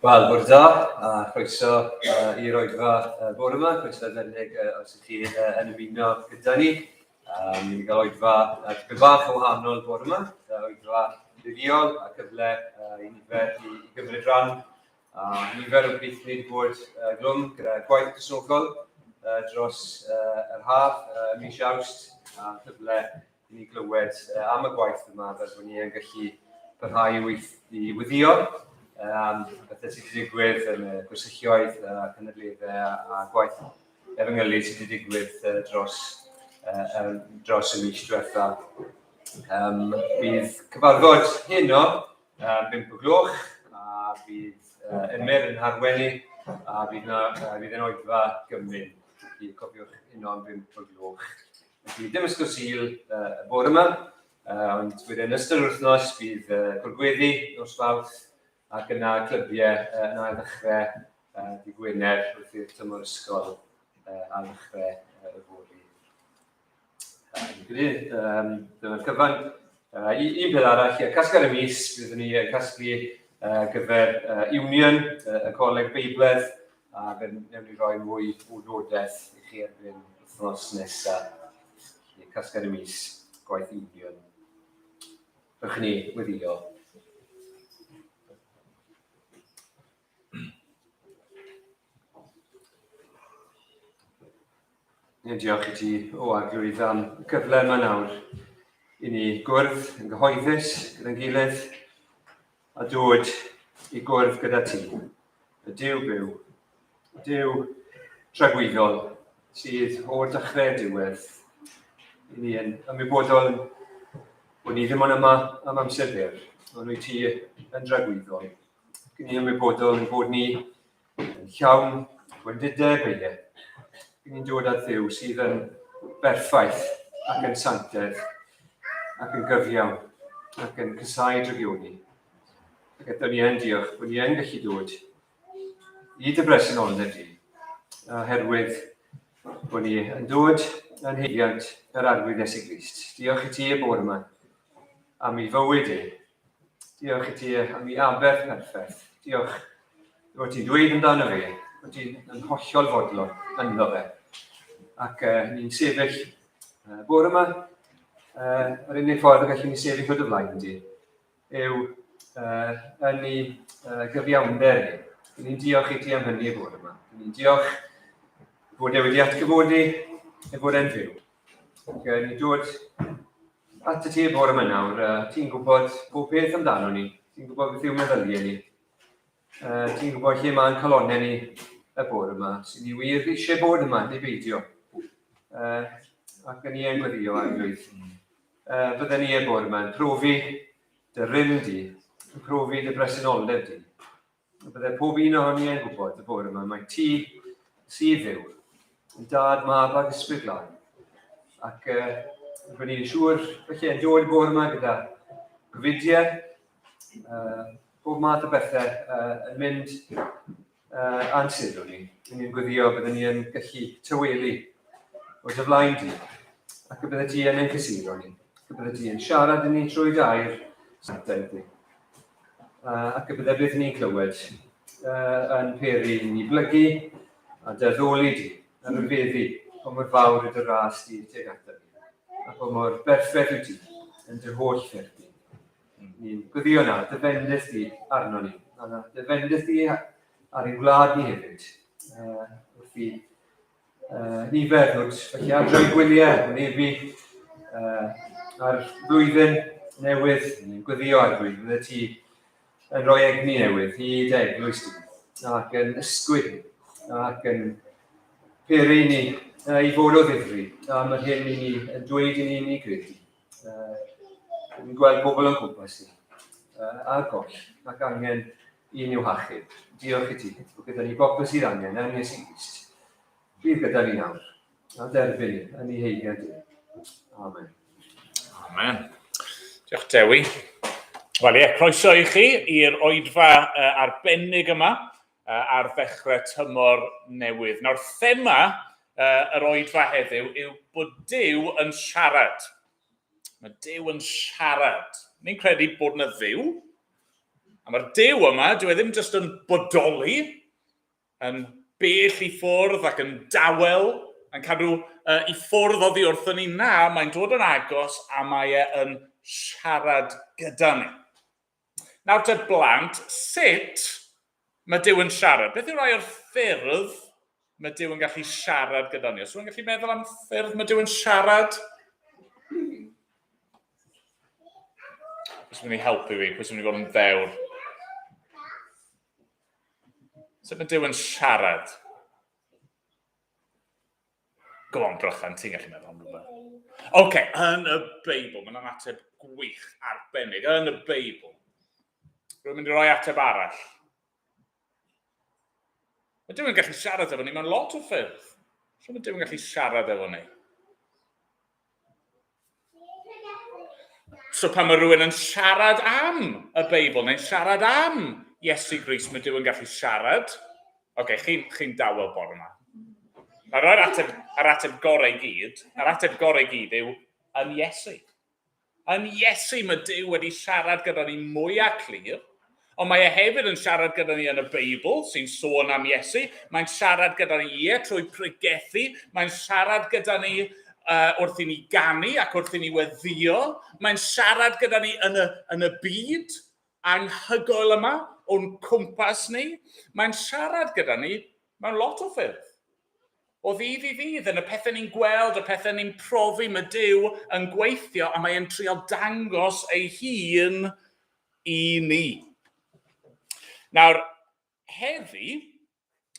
Wel, bore da, a chroeso i'r Oedfa bore yma, chroeso arbennig os ydych chi yn ymuno gyda ni. Ni'n mynd i gael Oedfa dipyn bach o wahanol bore yma, Oedfa fuddiol a cyfle i nifer i gymryd rhan. Nifer o beth ni wedi bod glwm gyda gwaith cysnogol dros yr haf, mis Awst, a cyfle i ni glywed am y gwaith yma fel bod ni yn gallu parhau i wyddio. Beth sydd wedi digwydd yn y gwersyllioedd cenedlaethau a gwaith efengylu sydd wedi digwydd dros y mis diwetha. Bydd cyfarfod heno 5 o gloch, a bydd Emyr yn harwennu, a bydd yn Oedfa gymryd. Cofiwch heno am 5 o gloch. Felly dim ysgol Sul y bore yma, ond bydd yn ystod yr wythnos bydd golgweddi nos Fawrth, ac yna clybiau yn ail ddechrau di Gwener wrth i'r tymor ysgol ail ddechrau y fory. Dyma'r cyfan. Un peth arall, casgar y mis, byddwn ni yn casglu gyfer Union, y Coleg Beibledd, a newn ni roi mwy o wybodaeth i chi erbyn wythnos nesaf. Casgar y mis, gwaith Union. Rwch ni weddio. Diolch i ti o Arglwydd am y cyfle yma nawr i ni gwrdd yn gyhoeddus gyda'n gilydd a dod i gwrdd gyda ti. Y Duw byw, y Duw tragwyddol sydd o'r dechrau diwedd. I ni yn ymwybodol bod ni ddim ond yma am amser byr, ond wyt ti yn dragwyddol. I ni ymwybodol yn bod ni yn llawn gwendidau beirniau. Ni'n dod at Dduw sydd yn berffaith ac yn santedd ac yn gyfiawn ac yn cysau drygioni. Ac eto ni yn diolch bod ni yn gallu dod i dy bresenoldeb di, oherwydd bod ni yn dod yn heifiant yr arwydd Iesu Grist. Diolch i ti y bore yma am ei fywyd e. Diolch i ti am ei aberth perffaith. Diolch bod ti'n dweud amdano fe, bod ti'n yn hollol fodlon ynddo fe. Ac ni'n sefyll bore yma, yr unig ffordd y gallwn ni sefyll o dy flaen di, yw yn ei gyfiawnder ni. Ni'n diolch i ti am hynny y bore yma. Ni'n diolch bod e wedi atgyfodi e bod e'n fyw. Ac ni'n dod at y ti y bore yma nawr, ti'n gwybod bob peth amdano ni. Ti'n gwybod beth yw meddyliau ni. Ti'n gwybod lle mae'n calonau ni y bore yma, sy'n ni wir eisiau bod yma, neu beidio. Ac yn ni yn gweddio Arglwydd. Bydden ni y bore yma yn profi dy rym di, yn profi dy bresenoldeb di. Bydde pob un ohoni yn gwybod y bore yma, mae ti sydd fyw, yn dad, mab ac ysbryd glân. Ac byddwn ni'n siŵr felly yn dod y bore yma gyda gyfidiau, pob math o bethau yn mynd ansydw ni. Ni'n gweddio byddwn ni yn gallu tywelu o dy flaen di, ac y bydde ti yn ein cysuro ni. Ac y bydde ti yn siarad yn ni trwy dair santedd ni. Ac y bydde beth ni'n clywed yn peri ni blygu a dyddoli di, yn rhyfeddu o mor fawr y dy ras di teg ata ni. Ac o mor berffaith wyt ti yn dy holl ffyrdd di. Ni'n gweddio na, dyfendus di arno ni. A dyfendus di ar ein gwlad ni hefyd. Wrth i nifer ddod felly adran gwyliau yn efu ar flwyddyn newydd. Ni'n gweddio Arglwydd, bydde ti yn rhoi egni newydd i dy eglwys di. Ac yn ysgwyd ni, ac yn peri ni i fod o ddifri am yr hyn i ni yn dweud i ni credu. Ni'n gweld bobl yn cwmpas ni, a'r goll, ac angen i ni'w hachub. Diolch i ti, bod gyda ni bobl sydd angen yn Iesu Grist. Bydd gyda ni nawr, a derbyn ni yn ei heigiau di. Amen. Amen. Diolch Dewi. Wel ie, croeso i chi i'r Oedfa arbennig yma. ar ddechrau tymor newydd. Nawr, thema yr Oedfa heddiw yw bod Duw yn siarad. Mae Duw yn siarad. Ni'n credu bod yna Dduw. A mae'r Duw yma, dyw e ddim jyst yn bodoli, yn bell i ffwrdd ac yn dawel, yn cadw i ffwrdd oddi wrthyn ni. Na, mae'n dod yn agos a mae e yn siarad gyda ni. Nawr te blant, sut mae Duw yn siarad? Beth yw rai o'r ffyrdd mae Duw yn gallu siarad gyda ni? Os yw'n gallu meddwl am ffyrdd mae Duw yn siarad? Pwys mynd i helpu fi, pwys mynd i fod yn ddewr. Sut mae Duw yn siarad? Go on, Brychan, ti'n gallu meddwl am rhywbeth. Oce, yn y Beibl, mae'n ateb gwych, arbennig, yn y Beibl. Rwy'n mynd i roi ateb arall. Mae Duw yn gallu siarad efo ni mewn lot o ffyrdd. Sut mae Duw yn gallu siarad efo ni? So pan mae rhywun yn siarad am y Beibl, neu'n siarad am Iesu Grist, mae Duw yn gallu siarad. Oce, chi'n dawel bore yma. Yr ateb gorau gyd, yr ateb gorau gyd yw yn Iesu. Yn Iesu mae Duw wedi siarad gyda ni mwy a clir, ond mae e hefyd yn siarad gyda ni yn y Beibl, sy'n sôn am Iesu. Mae'n siarad gyda ni trwy pregethu, mae'n siarad gyda ni wrth i ni ganu ac wrth i ni weddio. Mae'n siarad gyda ni yn y byd anhygoel yma, o'n cwmpas ni. Mae'n siarad gyda ni mewn lot o ffyrdd. O ddydd i ddydd, yn y pethau ni'n gweld, y pethau ni'n profi, mae Duw yn gweithio a mae'n trio dangos ei hun i ni. Nawr, heddi,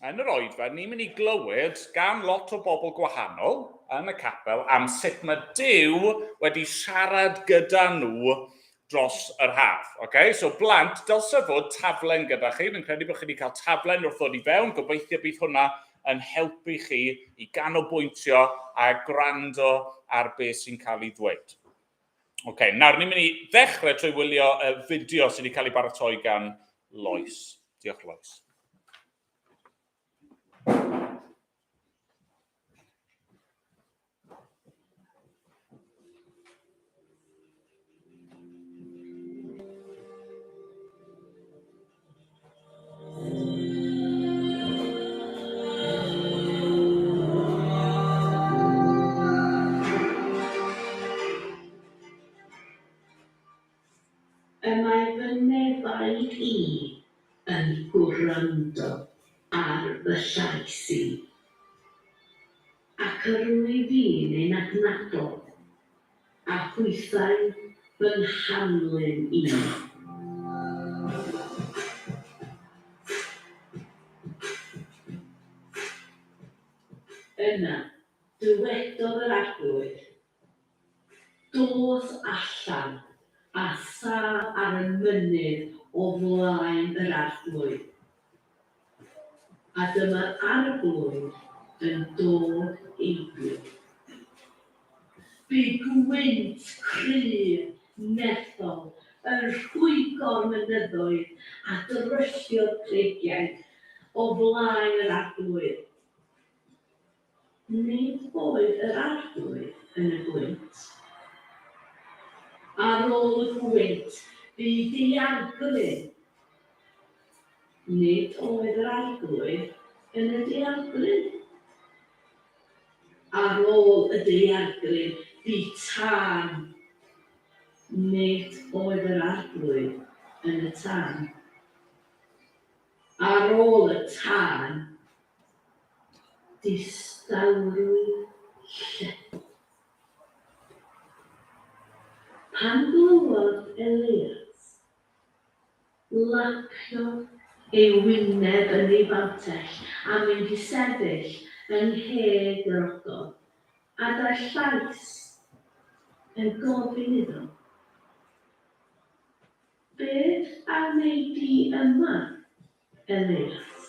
yn yr Oedfa, ni'n mynd i glywed gan lot o bobl gwahanol yn y capel am sut mae Duw wedi siarad gyda nhw dros yr haf. Okay? So, blant, dylse fod taflen gyda chi. Fi'n credu bod chi wedi cael taflen wrth ddod i fewn. Gobeithio bydd hwnna yn helpu chi i ganolbwyntio a gwrando ar beth sy'n cael ei ddweud. Okay, nawr, ni'n mynd i ddechrau trwy wylio fideo sydd wedi cael ei baratoi gan Lois. Diolch, Lois. Y mae fy nefaid i yn gwrando ar fy llais i, ac yr wyf fi'n ein adnabod, a hwythau fy nhanlyn i. Yna, dywedodd yr arglwydd, dos allan a sa ar y mynydd o flaen yr arglwydd. A dyma'r arglwydd yn dod eibio. Bu gwynt cryf nethol yn rhwygo'r mynyddoedd a dryllio'r creigiau o flaen yr arglwydd. Nid oedd yr arglwydd yn y gwynt. Ar ôl y gwynt, bu diarglyn. Nid oedd yr arglwydd yn y diarglyn. Ar ôl y diarglyn, bu tân. Nid oedd yr arglwydd yn y tân. Ar ôl y tân, distawrwydd lleth. Pan glywed Elias, lapio ei wyneb yn ei fantell a mynd i sefyll yn heb yr ogof, a da'i llais yn gofyn iddo. Beth a wneud di yma, Elias?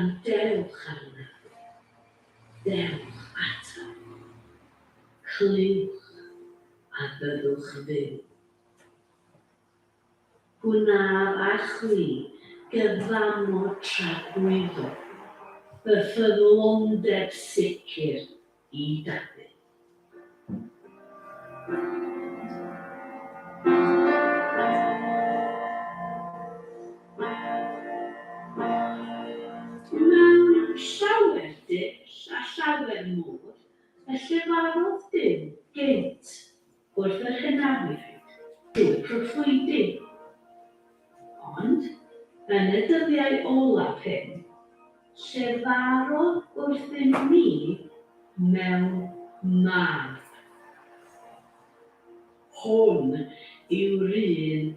gan dewch arna. Dewch ata. Cliwch a byddwch fyw. Gwna'r a chwi gyfamod tragwyddo, fy ffyddlondeb sicr I Dafydd. Mewn llawer dill a llawer môr, y llefarodd Duw gynt wrth yr hynafriaid drwy proffwydi. Ond, yn y dyddiau olaf hyn, llefarodd wrthyn ni mewn mab. Hwn yw'r un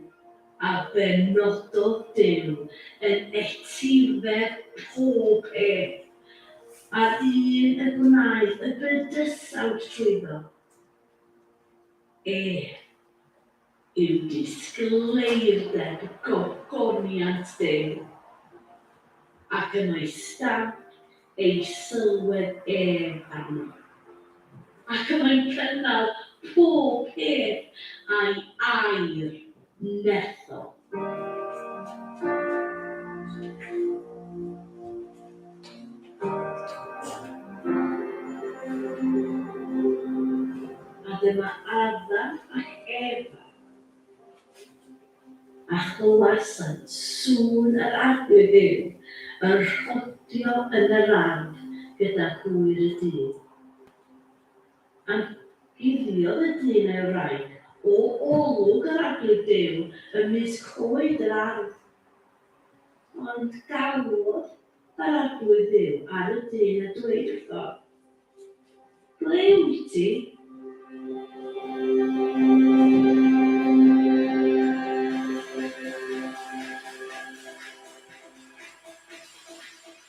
a benododd Duw yn etifedd pob peth, a un y gwnaeth y bydysawd trwyddo. Yw disgleirdeb gogoniant Duw, ac yn ei stamp ei sylwedd arno. Ac yn ei cynnal pob peth a'i air nethol. A dyma Adam ac Efa a chlywasant sŵn yr arglwydd Duw yn rhodio yn yr ardd gyda hwyr y dydd. A guddiodd y dyn ei wraig o olwg yr arglwydd Duw ymysg coed yr ardd. Ond galwodd yr arglwydd Duw ar y dyn a dweud wrtho, ble wyt ti?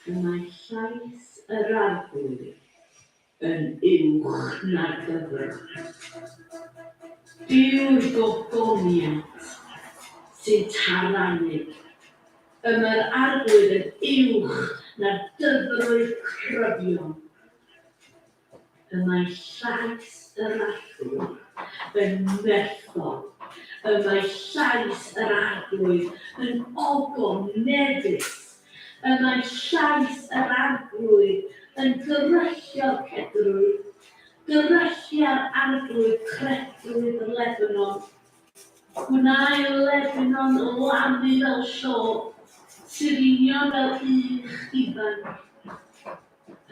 Mae llais yr arglwydd yn uwch na'r gyfrwch. Dyw'r gogoniant sy'n tarannig. Mae'r arglwydd yn uwch na'r dyfroedd crybion. Mae llais yr arglwydd yn merthol. Mae llais yr arglwydd yn ogon negus. Mae llais yr arglwydd yn gryllio'r cedrwydd. Gryllio'r arglwydd credrwydd y Lebanon. Gwna'i Lebanon lanu fel sio, Sirinion fel uch ifan.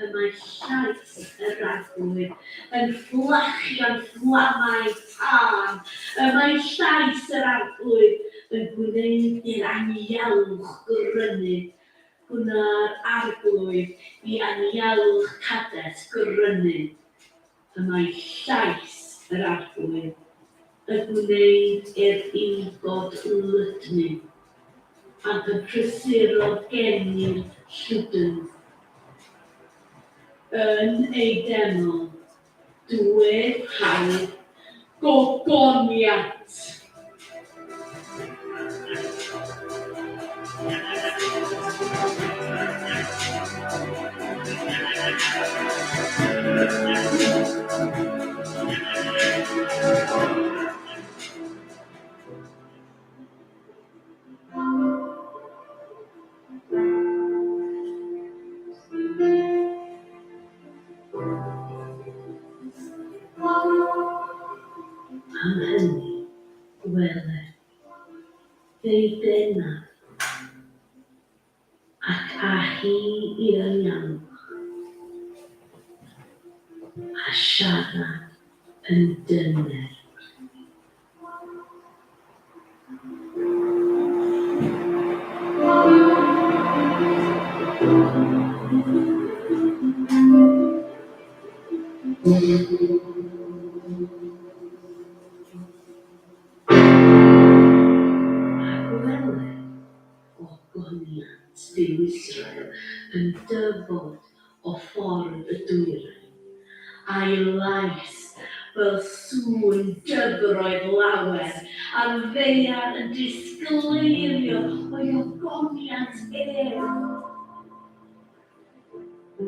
Mae llais yr arglwydd yn fflachio'n fflamau tân. Mae llais yr arglwydd yn gwneud i'r anialwch grynu. Gwna'r arglwydd I anialwch cades grynu. Mae llais yr arglwydd yn gwneud i'r ungod lydnu, ac yn prysurodd genny'r llwydyn. Yn ei deml, dwed haid gogoniant. Am hynny, gweled, fe'i benaf, ac a hi i'r ianwch, a siarad yn dyner. Ogoniant Duw Israel yn dyfod o ffordd y dwyrain, a'i lais fel sŵn dyfroedd lawer, a'r ddeiar yn disgleirio o'i ogoniant Y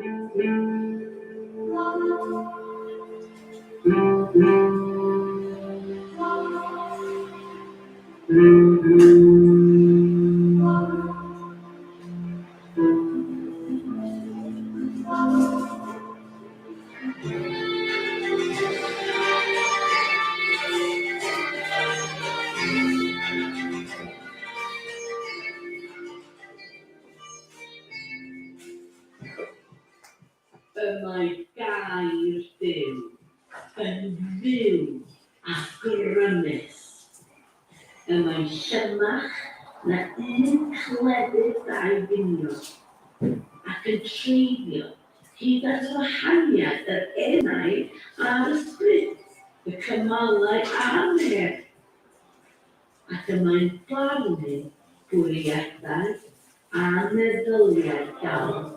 mae gair Duw yn fyw a grymus. Y mae'n llymach na un cleddyf dau ginio ac yn treiddio hyd at wahaniaeth yr enau a'r ysbryd, y cymalau a'r neb, ac y mae'n barnu bwriadau a meddyliau llawn.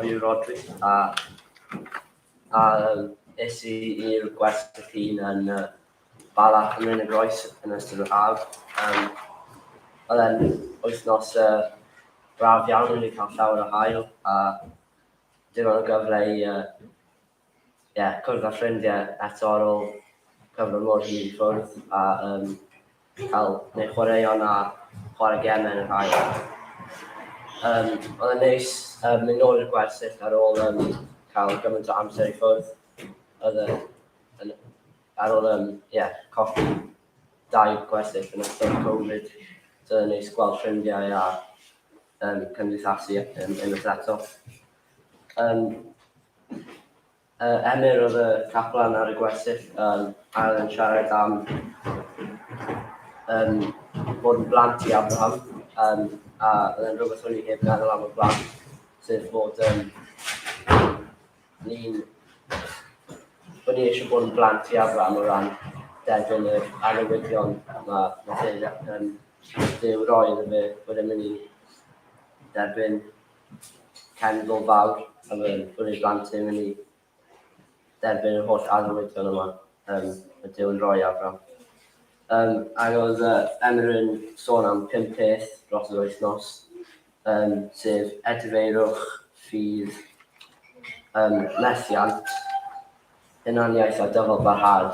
Fi'n Rodri a es I i'r Gwasanaeth yn Balach yn Rhyn y Groes yn ystod yr haf. Oedd e'n wythnos braf iawn yn ei cael llawer o haul a dim ond y gyfle I cwrdd â ffrindiau eto ar ôl cyfnod mor hir I ffwrdd a cael neu chwaraeon a chwarae gemau yn yr haul. Oedd e'n neis mynd nôl i'r gwersyll ar ôl cael gymaint o amser I ffwrdd. Ar ôl colli 2 gwersyll yn ystod Covid. So oedd e'n neis gweld ffrindiau a cymdeithasu unwaith eto. Emyr oedd y caplan ar y gwersyll a oedd e'n siarad am bod yn blant I Abraham. A oedd e'n rhywbeth o'n I heb meddwl am y blant, sef bod ni eisiau bod yn blant I Abraham o ran derbyn yr anewyddion mae Duw roi iddo fe bod e'n mynd I derbyn cenedl fawr a bod ei blant e'n mynd I derbyn yr holl anewyddion yma y Duw yn roi Abraham. Ac oedd Emyr yn sôn am 5 peth dros yr wythnos, sef edifeirwch, ffydd, methiant, hunaniaeth a dyfalbarhad,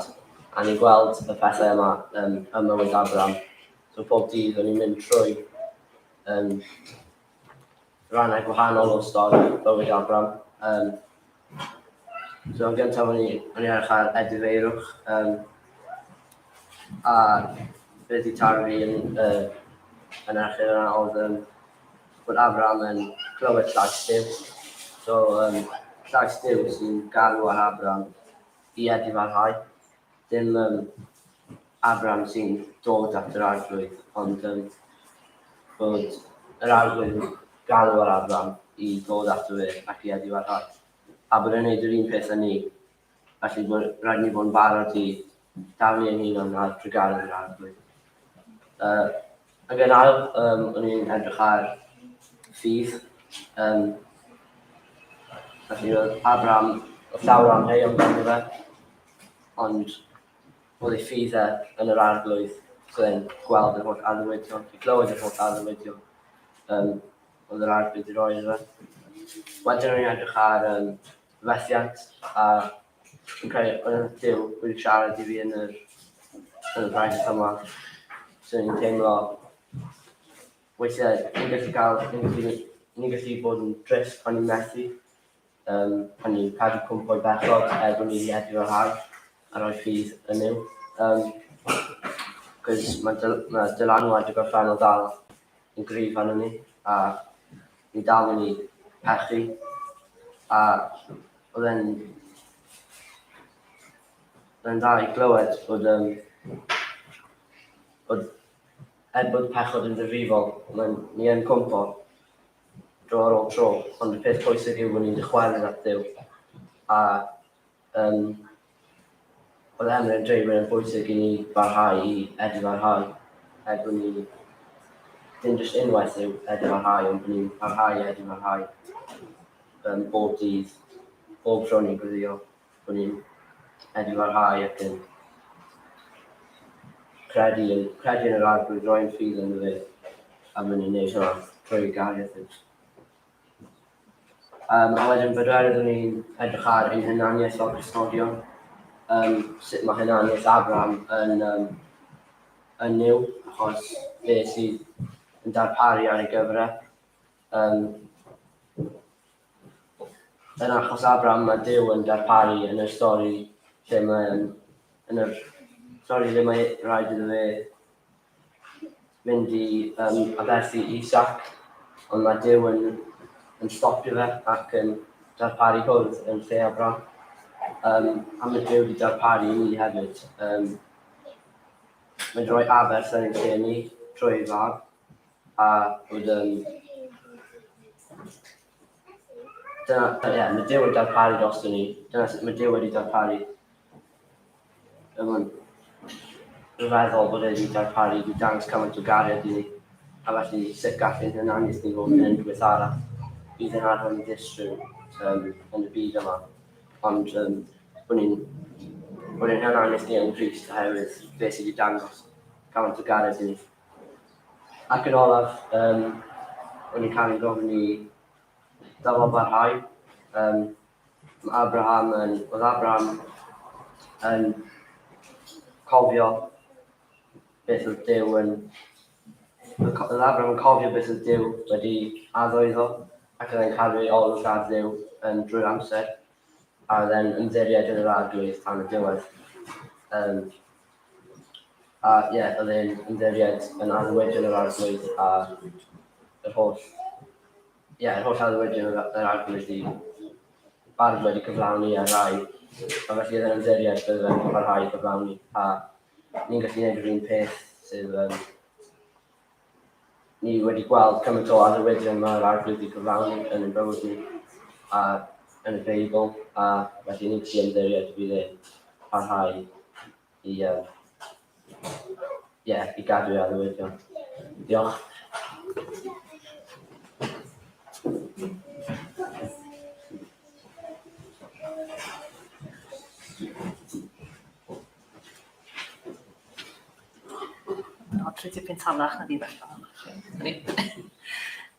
a ni'n gweld y pethau yma ym mywyd Abraham. So pob dydd o'n i'n mynd trwy rannau gwahanol o stori bywyd Abraham. So yn gyntaf o'n i'n edrych ar edifeirwch, a beth I taro fi yn erchyll yna oedd bod Abraham yn clywed llais Duw. So llais Duw sy'n galw ar Abraham I edifarhau. Dim Abraham sy'n dod at yr arglwydd, ond bod yr arglwydd yn galw ar Abraham I ddod ato fe ac I edifarhau. A bod e'n neud yr un peth â ni, felly rhaid ni bod yn barod I daflu ein hunan ar drwygaredd yr arglwydd. Ac yn ail, o'n i'n edrych ar ffydd. Felly oedd Abraham o llawer amheuon ganddo fe, ond oedd ei ffyddau yn yr arglwydd, so e'n gweld yr holl anewyddion, I glywed yr holl anewyddion oedd yr arglwydd I roi iddo fe. Wedyn o'n i'n edrych ar fethiant, a yn credu Duw wedi siarad I fi yn y braeth yma. So ni'n teimlo weithiau ni'n gallu bod yn drist pan ni'n methu, pan ni'n cadw cwmpo I bechod bod ni'n edifarhau a rhoi ffydd yn yw. Cos mae dylanwad y gorffennol dal yn gryf arno ni, a ni dal yn I pechu, a oedd e'n dda I glywed bod bod pechod yn ddifrifol, ni yn cwmpo dro ar ôl tro, ond y peth pwysig yw bod ni'n dychwelyd at Duw. A oedd Emre yn dweud bod yn bwysig i ni barhau i edryfarhau, bod ni dim jyst unwaith yw edryfarhau, ond bod ni'n parhau i edryfarhau bob dydd, bob tro ni'n gwyddio, bod ni'n edryfarhau ac yn credu yn yr arglwydd, roi'n ffydd yn y fe, a bod ni'n neud hwnna trwy gariad. A wedyn bedwerydd ni'n edrych ar ein hunaniaeth fel Cristnogion, sut mae hunaniaeth Abraham yn niw, achos fe sydd yn darparu ar ei gyfrau. Yn achos Abraham mae Duw yn darparu yn y stori lle mae rhaid iddo fe mynd i aberthu Isaac, ond mae Duw yn stopio fe ac yn darparu hwrdd yn lle Abraham. A mae Duw wedi darparu i ni hefyd. Mae'n rhoi aberth yn ein lle ni trwy fab, a bod mae Duw yn darparu dros ni. Dyna sut mae Duw wedi darparu. Mae'n rhyfeddol bod wedi darparu i dangos cymaint o gariad i ni. A felly sut gallai'n hunaniaeth ni fod yn unrhyw arall. Bydd yn arfer yn ddistryw yn y byd yma. Ond bod ni'n hunaniaeth ni yn Grist oherwydd fe sydd wedi dangos cymaint o gariad i ni. Ac yn olaf, o'n i'n cael ei gofyn i dyfod barhau. Oedd Abraham yn cofio beth oedd Duw wedi addo iddo, ac oedd e'n cael ei olwg ar Duw drwy'r amser, a oedd e'n ymddiried yn yr arglwydd tan y diwedd. Oedd e'n ymddiried yn addewidion yr arglwydd, a yr holl addewidion yr arglwydd i barod wedi cyflawni ar rai, a felly oedd e'n ymddiried bydd e'n parhau i cyflawni, a ni'n gallu gwneud yr un peth sydd ni wedi gweld cymaint o addewidion mae'r arglwydd i cyflawni yn ein bywyd ni a yn y Beibl, a felly ni'n gallu ymddiried bydd e'n parhau i gadw ei addewidion. Diolch. Trwy tipyn talach na fi felly.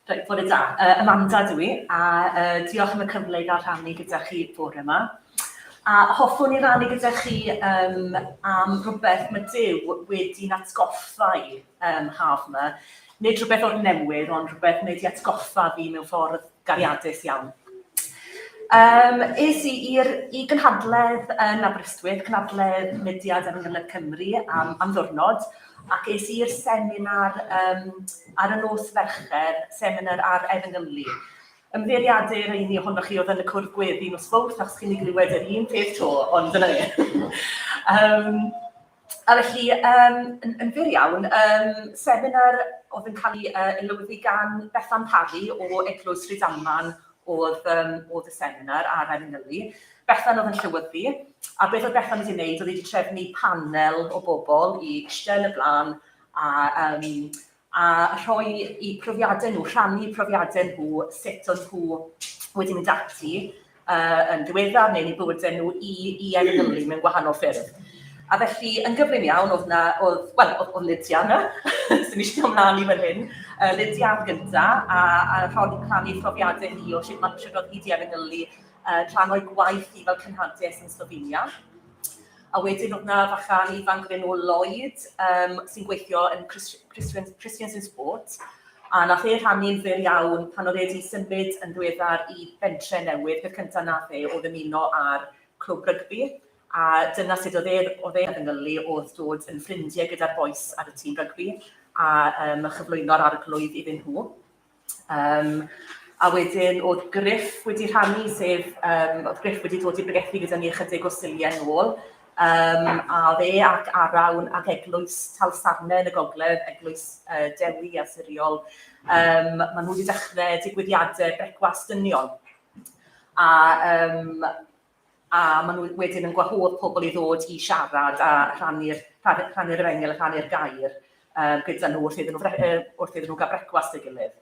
Reit, bore da. Amanda dwi, a diolch am y cyfle i gael rhannu gyda chi bore yma. A hoffwn i rannu gyda chi am rhywbeth mae Duw wedi'n atgoffa i haf yma. Nid rhywbeth o'r newydd, ond rhywbeth mae wedi atgoffa fi mewn ffordd gariadus iawn. Es i gynhadledd yn Aberystwyth, gynhadledd mudiad ar Ynghlyd Cymru am ddiwrnod, ac es i'r seminar ar y nos Fercher, seminar ar Efengyli. Ymddeiriadur ein ohonoch chi oedd yn y cwrdd gweddi nos Fawrth, achos chi'n ei glywed yr un peth to, ond dyna ni. A felly, yn fyr iawn, seminar oedd yn cael ei elwyddu gan Bethan Parry o Eglwys Rhydaman oedd y seminar ar Efengyli. Bethan oedd yn llywyddu, a beth oedd Bethan wedi gwneud, oedd wedi trefnu panel o bobl i eistedd yn y blaen a rhoi i profiadau nhw, rhannu profiadau nhw, sut oedd nhw wedi mynd ati yn diweddar neu'n eu bywydau nhw i Efengyli mewn gwahanol ffyrdd. A felly, yn gyflym iawn, oedd Lydia yna, sy'n eisiau ymlaen i fan hyn, Lydia am gyntaf, a rhannu profiadau ni o sut oedd hi di Efengyli rhan o'i gwaith i fel cynhadus yn Slovenia. A wedyn oedd yna fachan ifanc o Lloyd sy'n gweithio yn Christians in Sport. A nath e rhannu'n fyr iawn pan oedd wedi symud yn ddiweddar i bentre newydd, peth cyntaf nath oedd ymuno ar clwb rygbi. A dyna sut oedd e Efengyli oedd dod yn ffrindiau gyda'r bois ar y tîm rygbi a chyflwyno'r arglwydd iddyn nhw. A wedyn oedd Griff wedi rhannu, sef oedd Griff wedi dod i bregethu gyda ni ychydig o siliau nôl, A fe ac Arawn ac eglwys Talsarnau yn y gogledd, eglwys Dewi a Siriol, maen nhw wedi dechrau digwyddiadau brecwast dynion. A maen nhw wedyn yn gwahodd pobl i ddod i siarad a rhannu'r efengil a rhannu'r gair gyda nhw wrth iddyn nhw gael brecwast ei gilydd.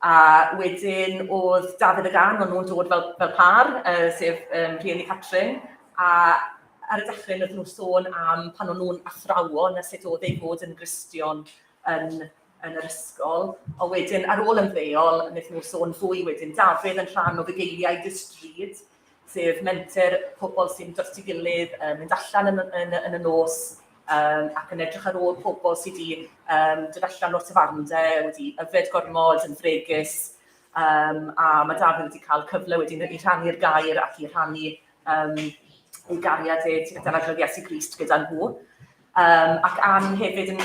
A wedyn oedd Dafydd a Gan, o'n nhw'n dod fel par, sef rhieni Catrin, a ar y dechrau oedd nhw'n sôn am pan o'n nhw'n athrawon a sut oedd ei fod yn Gristion yn yr ysgol. A wedyn, ar ôl ymddeol, wnaeth nhw'n sôn fwy wedyn, Dafydd yn rhan o fugeiliaid y stryd, sef menter pobl sy'n dros i gilydd, mynd allan yn y nos, ac yn edrych ar ôl pobl sydd wedi dod allan o'r tafarndau, wedi yfed gormod yn fregus, a mae Dafydd wedi cael cyfle wedyn i rhannu'r gair ac i rhannu ei gariad gyda'r Arglwydd Iesu Grist gyda nhw. Ac Ann hefyd yn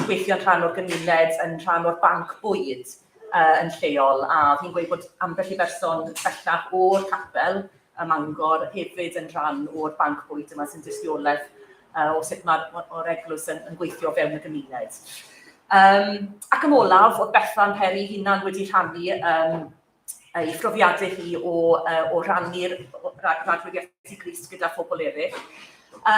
gweithio yn rhan o'r gymuned, yn rhan o'r banc bwyd yn lleol, a fi'n gweud bod ambell i berson bellach o'r capel ym Mangor hefyd yn rhan o'r banc bwyd yma sy'n dystiolaeth o sut mae'r eglwys yn gweithio fewn y gymuned. Ac yn olaf, oedd Bethan Peri hunan wedi rhannu ei phrofiadau hi o rannu'r Arglwydd Iesu Grist gyda phobl eraill. A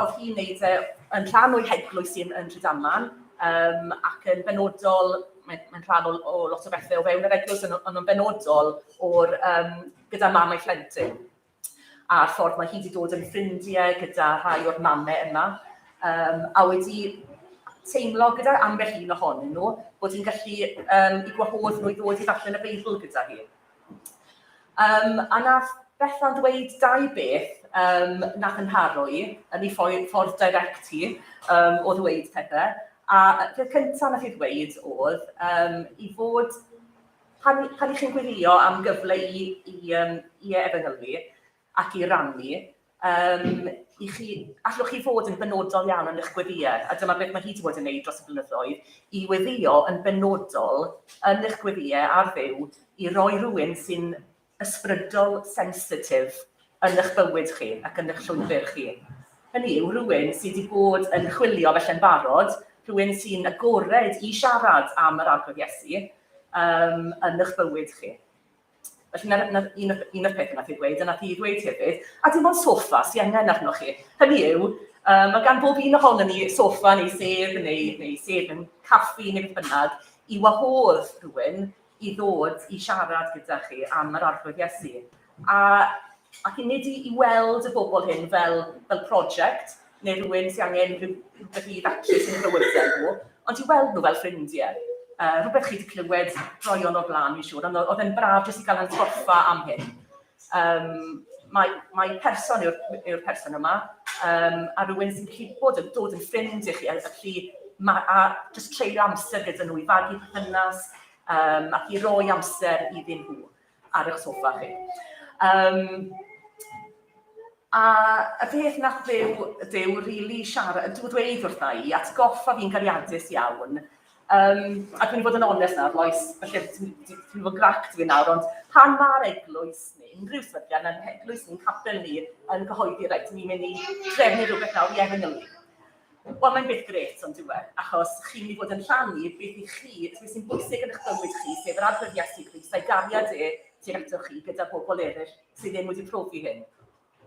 oedd hi'n neud yn rhan o'i heglwys yn Rhydaman, ac yn benodol, mae'n rhan o lot o bethau o fewn yr eglwys, ond yn benodol gyda mam ei phlentyn. A'r ffordd mae hi wedi dod yn ffrindiau gyda rhai o'r mamau yma, a wedi teimlo gyda ambell un ohonyn nhw bod hi'n gallu i gwahodd nhw i ddod i ddarllen y Beibl gyda hi. A nath Bethan dweud dau beth nath yn harwy yn ei ffordd direct hi o ddweud pethau. A peth cyntaf nath i ddweud oedd i fod, pan i chi'n gwylio am gyfle i efengylu ac i rannu, allwch chi fod yn benodol iawn yn eich gweddiau, a dyma beth mae hi wedi bod yn gwneud dros y blynyddoedd, i weddio yn benodol yn eich gweddiau ar ddew i roi rhywun sy'n ysbrydol sensitif yn eich bywyd chi ac yn eich llwybr chi. Hynny yw rhywun sydd wedi bod yn chwilio felly'n barod, rhywun sy'n agored i siarad am yr Arglwydd Iesu yn eich bywyd chi. Felly, un o'r peth nath i ddweud, a nath i ddweud hefyd, a dim ond soffa sy'n angen arnoch chi. Hynny yw, mae gan bob un ohonyn ni soffa neu sef yn caffi neu beth bynnag, i wahodd rhywun i ddod i siarad gyda chi am yr Arglwydd Iesu. Ac i nid i weld y bobl hyn fel prosiect, neu rhywun sy'n angen rhywbeth i ddatrys yn bywydau nhw, ond i weld nhw fel ffrindiau. Rhywbeth chi wedi clywed droion o'r blaen, fi'n siŵr, ond oedd e'n braf jyst i gael yn sgorffa am hyn. Mae person yw'r person yma, a rhywun sy'n gallu dod yn ffrind i chi, a jyst treulio amser gyda nhw i fagu perthynas, ac i roi amser iddyn nhw ar eich soffa chi. A y peth nath Duw rili siarad, dweud wrtha i, atgoffa fi'n gariadus iawn, a dwi'n bod yn onest nawr, Lois, felly dwi'n bod grac dwi'n nawr, ond pan mae'r eglwys ni, unrhyw sefydliad yn eglwys ni'n capel ni yn gyhoeddi reit, ni'n mynd i trefnu rhywbeth nawr i efengylu. Wel, mae'n beth gret, ond dwi'n achos chi'n mynd i fod yn rhannu beth i chi, beth sy'n bwysig yn eich bywyd chi, sef yr Arglwydd Iesu Grist, a'i gariad tuag atoch chi gyda pobl eraill sydd ddim wedi profi hyn.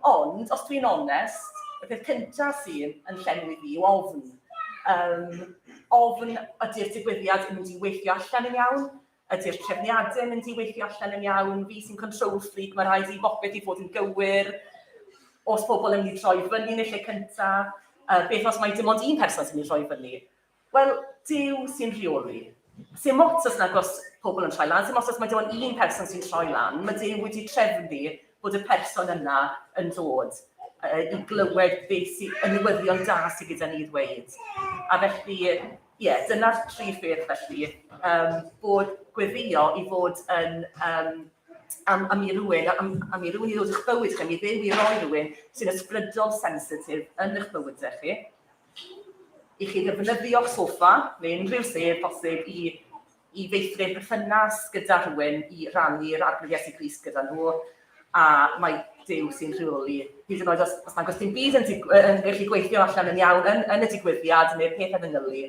Ond, os dwi'n onest, y peth cyntaf sy'n llenwi fi yw ofn. Ofn ydy'r digwyddiad yn mynd i weithio allan yn iawn, ydy'r trefniadau yn mynd i weithio allan yn iawn, fi sy'n control freak, mae rhaid i bopeth i fod yn gywir, os pobl yn mynd i troi fyny yn y lle cyntaf, beth os mae dim ond un person sy'n mynd i troi fyny. Wel, Duw sy'n rheoli. Sy'n mot os nag os pobl yn troi lan, sy'n mot os mae dim ond un person sy'n troi lan, mae Duw wedi trefnu bod y person yna yn dod i glywed beth sy'n newyddion da sydd gyda ni ddweud. A felly, dyna'r tri pheth felly, bod gweddio i fod yn am i rhywun i ddod i'ch bywyd chi, mi ddew i roi rhywun sy'n ysbrydol sensitif yn eich bywydau chi, i chi ddefnyddio'ch soffa, neu unrhyw sef posib i feithrin perthynas gyda rhywun i rannu'r Arglwydd Iesu Grist gyda nhw, a mae Duw sy'n rheoli. Hyd yn oed os nag oes dim byd yn gallu gweithio allan yn iawn yn y digwyddiad neu'r peth efengylu,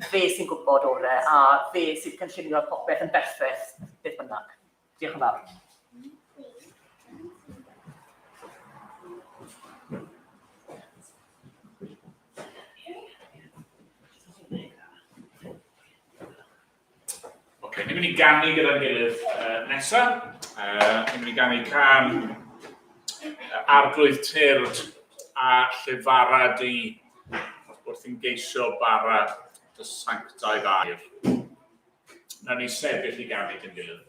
fe sy'n gwybod orau a fe sy'n cynllunio popeth yn berffaith beth bynnag. Diolch yn fawr. Ni'n mynd i ganu gyda'n gilydd nesaf. Ni'n mynd i ganu can Arglwydd Tyrd a Llefarad i wrth i'n geisio bara dy sanctaidd air. Nawn ni sefyll i ganu gyda'n gilydd.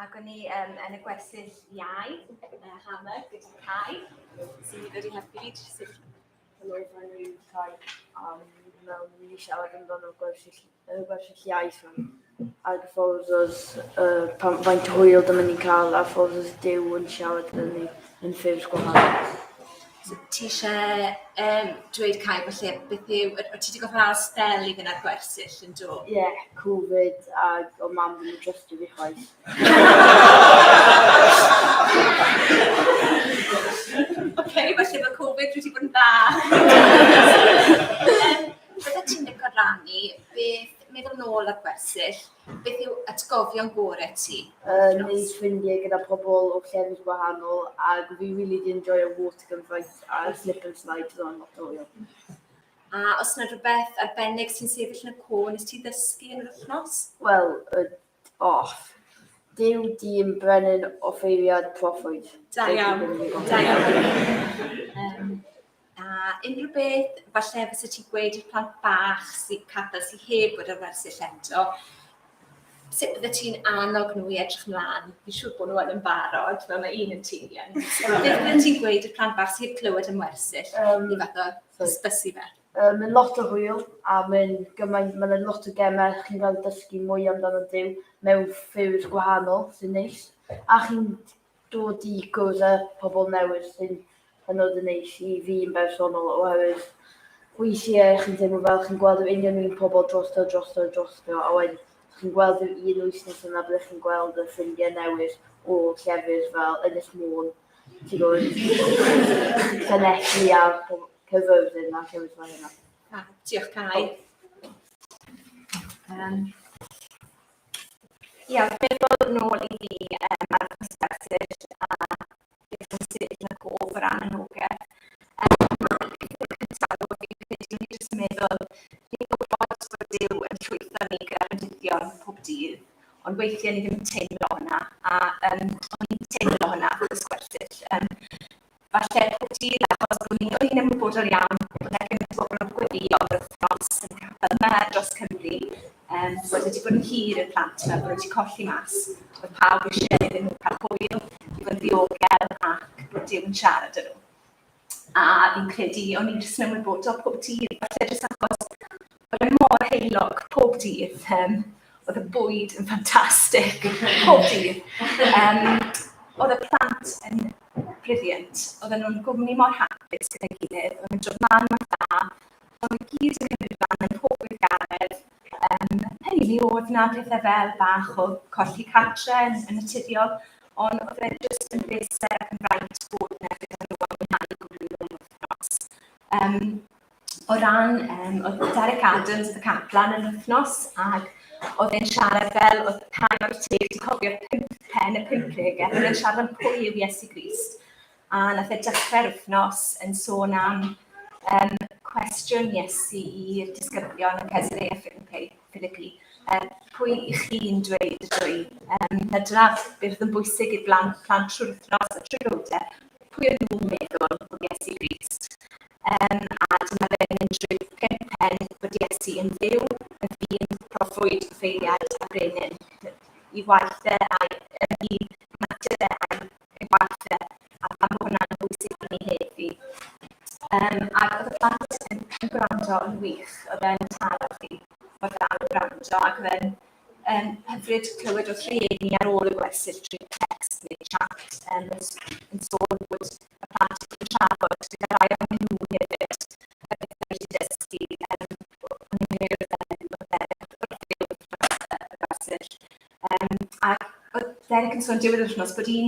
Ac o'n i yn y gwersyll iau, Hammer, gyda Cai, sydd wedi helpu fi sydd yn oedfa'n rhyw Cai mewn i siarad amdano gwersyll iaith a ffordd faint o hwyl dim yn ei cael a ffordd oes Duw yn siarad yn ffurf gwahanol. So, ti eisiau dweud Cai, falle, beth yw, o ti wedi gofyn ar stel i fyna'r gwersyll yn do? Ie, Covid ac o mam ddim yn trystio fi chwaith. Oce, falle mae Covid wedi bod yn dda. Bydde ti'n licio rannu, beth meddwl nôl ar gwersyll, beth yw atgofion gorau ti? Wneud ffrindiau gyda pobl o llefydd gwahanol, ac fi really di enjoy y water gun fight a slip and slide o'n lot o hwyl. A os yna rhywbeth arbennig sy'n sefyll yn y co, nes ti ddysgu yn yr wythnos? Wel, Dyw di yn brenin offeiriad proffwyd. Da iawn. A unrhyw beth, falle fysa ti gweud i'r plant bach sy'n capel sy'n heb bod ar wersyll eto, sut bydde ti'n annog nhw i edrych ymlaen? Fi'n siŵr bod nhw yn barod, fel mae un yn tîlian. Beth bydde ti'n gweud i'r plant bach sy'n heb clywed am wersyll? I fath o ysbysu fe? Mae'n lot o hwyl, a mae'n lot o gemau, chi'n cael dysgu mwy amdano Dyw mewn ffyrdd gwahanol sy'n neis. A chi'n dod i gwrdd â pobl newydd sy'n hynod yn neis i fi yn bersonol, oherwydd weithiau chi'n teimlo fel chi'n gweld yr union un pobl drosto, a wedyn chi'n gweld yr un wythnos yna byddech chi'n gweld y ffrindiau newydd o llefydd fel Ynys Môn, ti'n gwybod, Llanelli a cyfyrddin a llefydd fel hynna. Diolch Cai. Ia, meddwl nôl i fi ar y perspektif a beth yn sefyll yn y cof o ran anogaeth. Beth cyntaf o fi credu ni jyst meddwl, ni'n gwybod bod Duw yn llwytho ni gyda'r ymddygion pob dydd, ond weithiau ni ddim yn teimlo hwnna, a o'n i'n teimlo hwnna o'r sgwersyll. Falle pob dydd achos o'n i'n ymwybodol iawn bod yna gymaint o bobl yn gweddïo o'r wythnos yn capel yma dros Cymru. Bod wedi bod yn hir y plant yma, bod wedi colli mas. Oedd pawb eisiau iddyn nhw cael hwyl, i fod yn ddiogel ac bod Duw yn siarad â nhw. A fi'n credu, o'n i'n jyst yn ymwybodol pob dydd, falle jyst achos bod yn mor heilog pob dydd. Oedd y bwyd yn ffantastig pob dydd. Oedd y plant yn brilliant. Oedden nhw'n gwmni mor hapus gyda'i gilydd, oedd yn dod mlaen mor dda, oedd yn gyd yn cymryd fan yn pob gweithgaredd. Hynny oedd yna pethau fel bach o colli cartre yn naturiol, ond oedd e'n jyst yn bleser ac yn fraint bod yna gyda nhw am mwynhau gwmni nhw'n wythnos. O ran, oedd Derek Adams, y caplan yn wythnos, ac oedd e'n siarad fel, oedd Caen o'r teg wedi cofio'r 5 pen y 50, oedd e'n siarad am pwy yw Iesu Grist. A nath e dechrau'r wythnos yn sôn am cwestiwn Iesu i'r disgyblion yn Caerdydd a Philippi. Pwy i chi'n dweud ydw i? Hydraf beth yn bwysig i'r plant trwy'r wythnos a trwy'r bywydau. Pwy yn nhw'n meddwl o Iesu Grist? A dyma fe'n mynd drwy 5 pen bod Iesu yn dduw, yn ddyn, proffwyd, ffeiliad a brenin. I waithau i mater a'i waithau, a pam bod hwnna'n bwysig i ni heddi. Ac oedd y plant yn gwrando yn wych, oedd e'n taro chi o'r dan gwrando, ac oedd e'n hyfryd clywed o rhieni ar ôl y gwersyll trwy text neu chat yn sôn bod y plant yn trafod gyda rai o'n nhw hefyd, a beth wedi dysgu yn ymwneud y gwersyll. Ac oedd Derek yn sôn diwedd yr wythnos bod un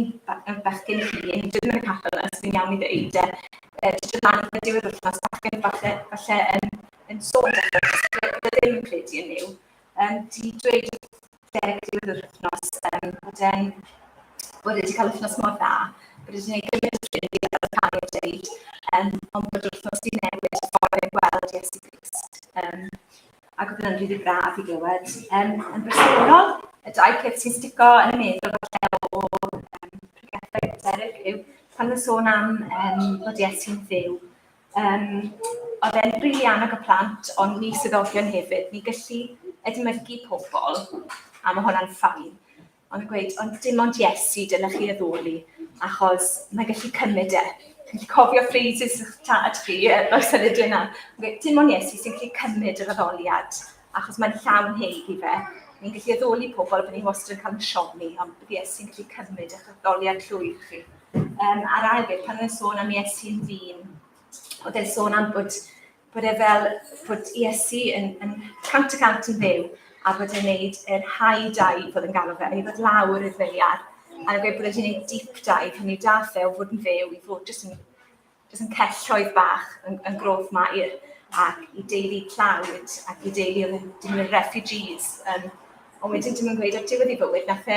bechgyn llun, dwi ddim yn y capel yna, sy'n iawn i ddweud, dydyn lan yn diwedd yr wythnos, bachgen falle yn sôn bod ddim yn credu yn nhw. Di dweud Derek diwedd yr wythnos bod wedi cael wythnos mor dda, bod wedi gwneud gymaint o ffrindiau fel y Caen yn dweud, ond bod yr wythnos di newid y ffordd yn gweld Iesu Grist. Ac oedd yna'n rili braf i glywed. Yn bersonol, y 2 peth sy'n stico yn y meddwl falle o pregethau Derek yw pan yn sôn am bod Iesu'n dduw. Oedd e'n rili annog y plant, ond ni swyddogion hefyd, ni gallu edmygu pobl, a mae hwnna'n ffain. Ond yn gweud, ond dim ond Iesu dylech chi addoli, achos mae'n gallu cymryd e. Chi'n gallu cofio phrases eich tad chi, o'r sylud yna. Dim ond Iesu sy'n gallu cymryd yr addoliad, achos mae'n llawn heig i fe. Ni'n gallu addoli pobl bod ni wastad yn cael yn siomi, ond bod Iesu'n gallu cymryd eich addoliad llwyr chi. A'r ail beth, pan yn sôn am Iesu'n ddyn, oedd e'n sôn am bod e fel bod Iesu yn 100% yn fyw, a bod e'n gwneud yr high dive oedd yn galw fe, i fod lawr i'r ddiliar. A gweud bod e'n gwneud deep dive, hynny dath e o fod yn fyw i fod jyst yn celloedd bach yn groth mair. ac i deulu tlawd ac i deulu oedd dim yn refugees. Ond wedyn dim yn gweud ar diwedd ei bywyd, nath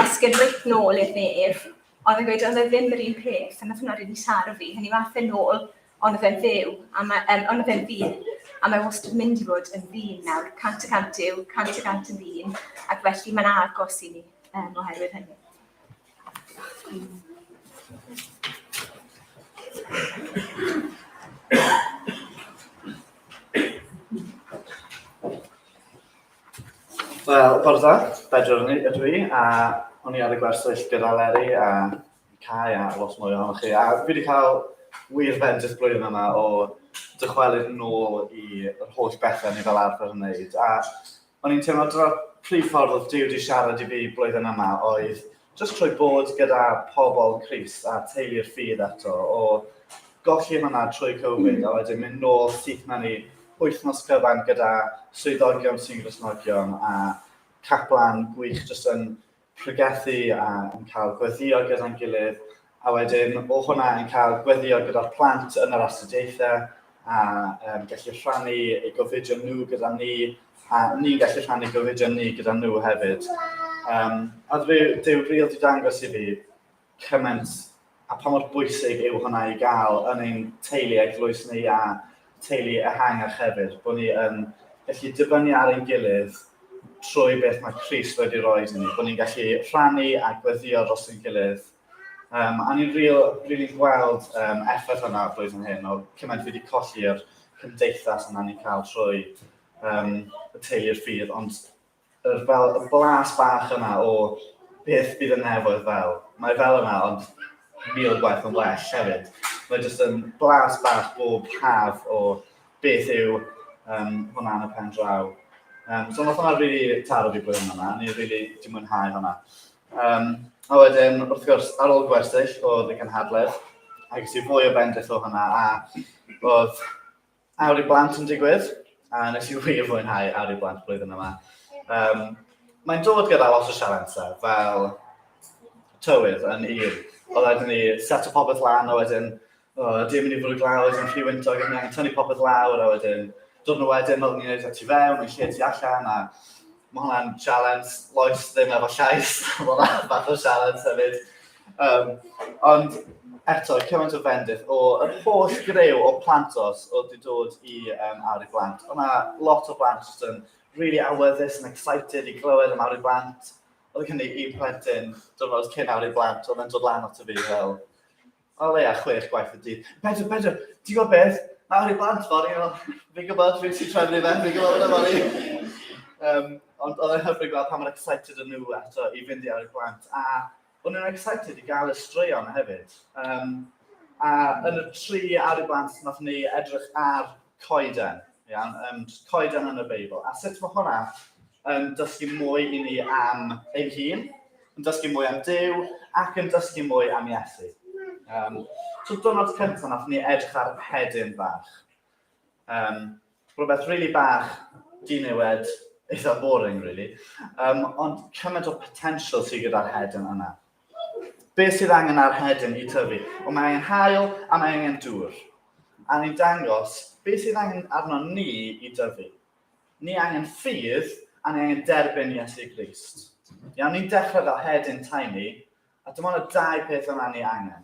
esgyd reit nôl i'r nef, ond yn gweud oedd e ddim yr un peth, a nath hwnna rili taro fi, hynny fath nôl, ond oedd e'n fyw, ond oedd e'n ddyn, a mae wastad mynd i fod yn ddyn nawr, 100% yw, 100% yn ddyn, ac felly mae'n agos i ni oherwydd hynny. Wel, bore da, Bedwar ydw i, a o'n i ar y gwersyll gyda Leri a Cai a lot mwy ohonoch chi. A fi wedi cael wir bendith blwyddyn yma o dychwelyd nôl i'r holl bethau ni fel arfer yn wneud. A o'n i'n teimlo dyna'r prif ffordd oedd Duw wedi siarad i fi blwyddyn yma oedd jyst trwy bod gyda pobl Crist a teulu'r ffydd eto o golli hwnna trwy Covid a wedyn mynd nôl syth na ni wythnos cyfan gyda swyddogion sy'n Gristnogion a caplan gwych jyst yn pregethu a yn cael gweddio gyda'n gilydd a wedyn o hwnna yn cael gweddio gyda'r plant yn yr astudiaethau a gallu rhannu eu gofidion nhw gyda ni a ni'n gallu rhannu gofidion ni gyda nhw hefyd. A Duw rili wedi dangos i fi cymaint a pa mor bwysig yw hwnna i gael yn ein teulu eglwys ni a teulu ehangach hefyd, bod ni yn gallu dibynnu ar ein gilydd trwy beth mae Crist wedi rhoi i ni, bod ni'n gallu rhannu a gweddio dros ein gilydd. A ni'n rili gweld effaith hwnna blwyddyn hyn o cymaint wedi colli'r cymdeithas yna ni'n cael trwy y teulu'r ffydd, ond fel y blas bach yna o beth bydd y nefoedd fel. Mae fel yna, ond 1000 gwaith yn well hefyd. Mae jyst yn blas bach bob haf o beth yw hwnna yn y pen draw. So nath hwnna rili taro fi blwyddyn yma, ni rili di mwynhau hwnna. A wedyn, wrth gwrs, ar ôl gwersyll oedd y gynhadledd, ac ys i fwy o bendith o hwnna, a oedd awr i blant yn digwydd, a nes i wir fwynhau awr i blant blwyddyn yma. Mae'n dod gyda lot o sialensau, fel tywydd yn un. Oedd wedyn ni set o popeth lan, a wedyn, dim mynd i fod y glaw, wedyn rhy wyntog, a ni'n tynnu popeth lawr, a wedyn, dod nhw wedyn, oedd ni'n neud ati fewn, yn lle ti allan, a mae hwnna'n challenge, loes ddim efo llais, mae hwnna'n fath o challenge hefyd. Ond eto, cymaint o bendith, o yr holl grew o plantos oedd wedi dod i awr i blant. O'na lot o blant jyst yn really awyddus and excited i glywed am awr i blant. Oedd gen i un plentyn, diwrnod cyn awr i blant, oedd yn dod lan at y fi fel, o leia 6 gwaith y dydd. Bedwar, ti'n gwybod beth? Awr i blant fori, fi'n gwybod, fi'n sy'n trefnu fe, fi'n gwybod yna fori. Ond oedd e'n hyfryd gweld pa mor excited yn nhw eto i fynd i awr i blant. A o'n nhw'n excited i gael y straeon hefyd. A yn y 3 awr i blant, nath ni edrych ar coeden. Coeden yn y Beibl. A sut mae hwnna yn dysgu mwy i ni am ein hun, yn dysgu mwy am Duw, ac yn dysgu mwy am Iesu. So diwrnod cyntaf nath ni edrych ar hedyn bach. Rhywbeth rili bach, dinewed, eitha boring, really. Ond cymaint o potential sydd gyda'r hedyn yna. Beth sydd angen ar hedyn i tyfu? O mae angen haul a mae angen dŵr. A ni'n dangos beth sydd angen arno ni i dyfu. Ni angen ffydd a ni angen derbyn Iesu Grist. Ni'n dechrau fel hedyn tiny, a dim ond y 2 peth yna ni angen.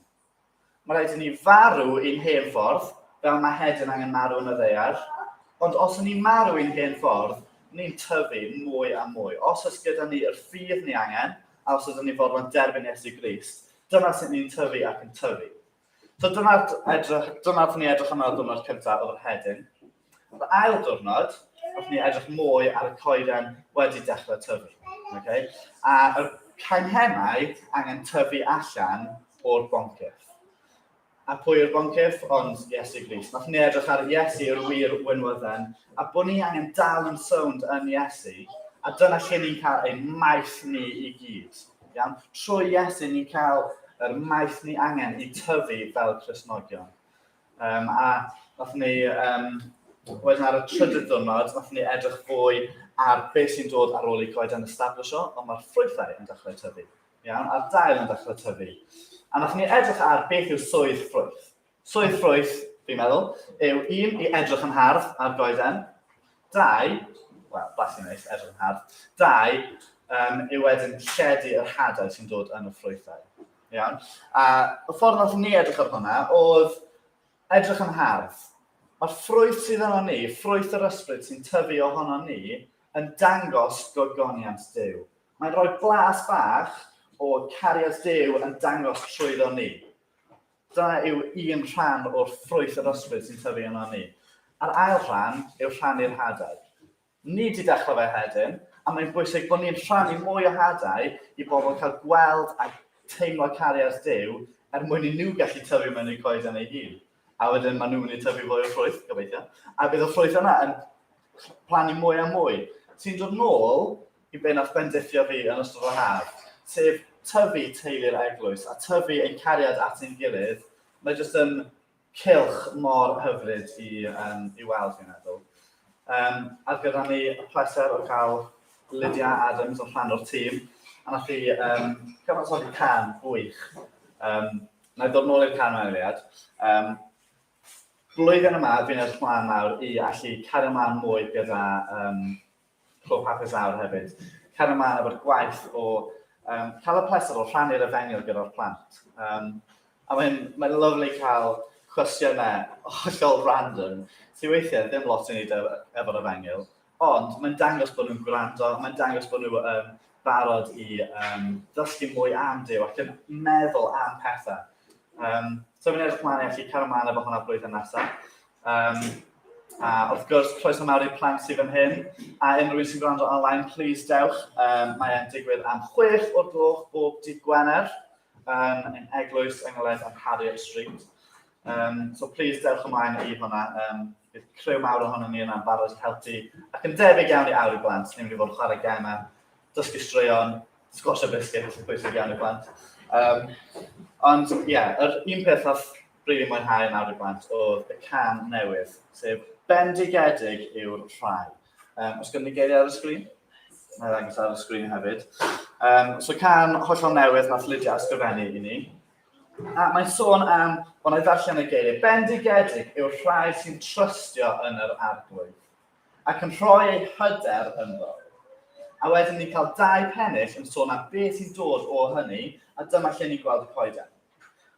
Mae rhaid i ni farw i'n hen ffordd, fel mae hedyn angen marw yn y ddaear. Ond os ni'n marw i'n hen ffordd, ni'n tyfu mwy a mwy. Os oes gyda ni yr ffydd ni angen, a os ydym ni fod yn derbyn Iesu Grist, dyna sut ni'n tyfu ac yn tyfu. So dyna ni edrych yma diwrnod cyntaf o'r hedyn. Yr ail diwrnod, oedd ni edrych mwy ar y coeden wedi dechrau tyfu. Okay? A y canghennau angen tyfu allan o'r boncyff. A pwy yw'r boncyff? Ond Iesu Grist. Nath ni edrych ar Iesu yw'r wir wynwydden, a bod ni angen dal yn sownd yn Iesu, a dyna lle ni'n cael ein maith ni i gyd. Trwy Iesu ni'n cael yr maith ni angen i tyfu fel Cristnogion. A nath ni, wedyn ar y 3ydd diwrnod, nath ni edrych fwy ar beth sy'n dod ar ôl i coeden establisho, ond mae'r ffrwythau yn dechrau tyfu. A'r dail yn dechrau tyfu. A nath ni edrych ar beth yw swydd ffrwyth. Swydd ffrwyth fi'n meddwl, yw 1, i edrych yn hardd ar goeden, 2, wel, blasu neis, edrych yn hardd, 2, yw wedyn lledu yr hadau sy'n dod yn y ffrwythau. Iawn? A y ffordd nath ni edrych ar hwnna oedd edrych yn hardd. Mae'r ffrwyth sydd yno ni, ffrwyth yr ysbryd sy'n tyfu ohono ni, yn dangos gogoniant Duw. Mae'n rhoi blas bach o cariad Duw yn dangos trwyddo ni. Dyna yw un rhan o'r ffrwyth yr ysbryd sy'n tyfu yno ni. A'r ail rhan yw rhannu'r hadau. Ni wedi dechrau fe hedyn, a mae'n bwysig bod ni'n rhannu mwy o hadau i bobl cael gweld a teimlo cariad Duw mwyn i nhw gallu tyfu mewn eu coeden eu hun. A wedyn maen nhw'n mynd i tyfu fwy o ffrwyth, gobeithio. A bydd y ffrwyth yna yn plannu mwy a mwy. Sy'n dod nôl i be nath bendithio fi yn ystod y haf, sef tyfu teulu'r eglwys a tyfu ein cariad at ein gilydd. Mae jyst yn cylch mor hyfryd i weld, fi'n meddwl. A gyda ni y pleser o cael Lydia Adams yn rhan o'r tîm, a nath i cyfansoddi can gwych. Na i ddod nôl i'r can mewn eiliad. Blwyddyn yma, fi'n edrych mlaen nawr i allu cario mlaen mwy gyda Clwb Hapus Awr hefyd. Cario mlaen efo'r gwaith o cael y pleser o rhannu'r efengyl gyda'r plant. A mae'n lyflu cael cwestiynau hollol random, sy'n weithiau ddim lot i wneud efo'r efengyl, ond mae'n dangos bod nhw'n gwrando, mae'n dangos bod nhw'n barod i ddysgu mwy am Duw ac yn meddwl am pethau. So fi'n edrych mlaen i allu cario mlaen efo hwnna blwyddyn nesaf. A wrth gwrs, croeso mawr i'r plant sydd fan hyn, a unrhyw un sy'n gwrando online, please dewch. Mae'n digwydd am 6 o'r gloch bob dydd Gwener yn ein eglwys Yngled am Harriet Street. So please dewch ymlaen i hwnna. Bydd criw mawr ohono ni yna'n barod i helpu. Ac yn debyg iawn i awr i blant, ni'n mynd i fod chwarae gemau, dysgu straeon, sgwrsio biscuit, sy'n bwysig iawn i blant. Ond ie, yr un peth nath rili mwynhau yn awr i blant oedd y can newydd, sef bendigedig yw'r rhai. Os gyda ni geiriau ar y sgrin? Mae'n ddangos ar y sgrin hefyd. So can hollol newydd nath Lydia ysgrifennu i ni. A mae'n sôn am, o'n i ddarllen y geiriau, bendigedig yw'r rhai sy'n trystio yn yr arglwydd ac yn rhoi eu hyder ynddo. A wedyn ni'n cael 2 pennill yn sôn am beth sy'n dod o hynny, a dyma lle ni'n gweld y coeden.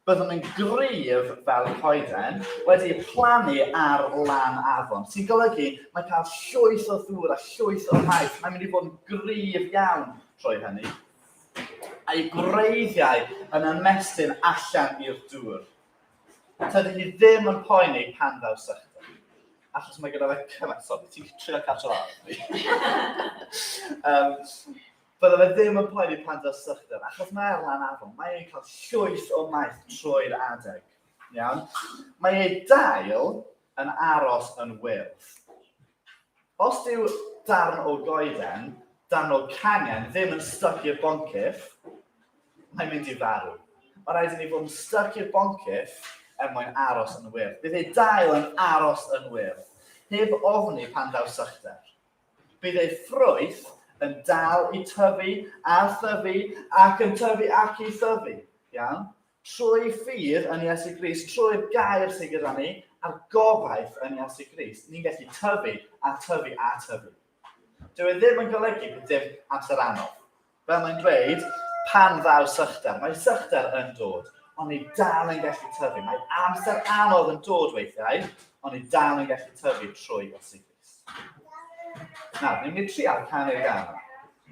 Byddwn yn gryf fel y coeden wedi plannu ar lan afon, sy'n golygu mae'n cael llwyth o ddŵr a llwyth o maith. Mae'n mynd i fod yn gryf iawn trwy hynny. A'i gwreiddiau yn ymestyn allan i'r dŵr. Tydy hi ddim yn poeni pan ddaw sychder. Achos mae gyda fe cymaint, sori, ti'n trio catch o'r Bydde fe ddim yn poeni pan ddaw sychder, achos mae ar lan afon, mae'n cael llwyth o maith trwy'r adeg. Iawn? Mae ei dail yn aros yn wyrdd. Os dyw darn o goeden, darn o cangen ddim yn styc i'r boncyff, mae'n mynd i farw. Mae rhaid i ni fod yn styc i'r boncyff mwyn aros yn wyrdd. Bydd ei dail yn aros yn wyrdd, heb ofni pan daw sychder. Bydd ei ffrwyth yn dal i tyfu a thyfu ac yn tyfu ac i thyfu. Iawn? Trwy ffydd yn Iesu Grist, trwy'r gair sydd gyda ni, a'r gobaith yn Iesu Grist, ni'n gallu tyfu a tyfu a tyfu. Dyw e ddim yn golygu bydd dim amser anodd. Fel mae'n dweud, pan ddaw sychder, mae sychder yn dod, ond ni dal yn gallu tyfu. Mae amser anodd yn dod weithiau, ond ni dal yn gallu tyfu trwy Iesu Grist. Nawr, ni'n mynd i trial canu'r gan.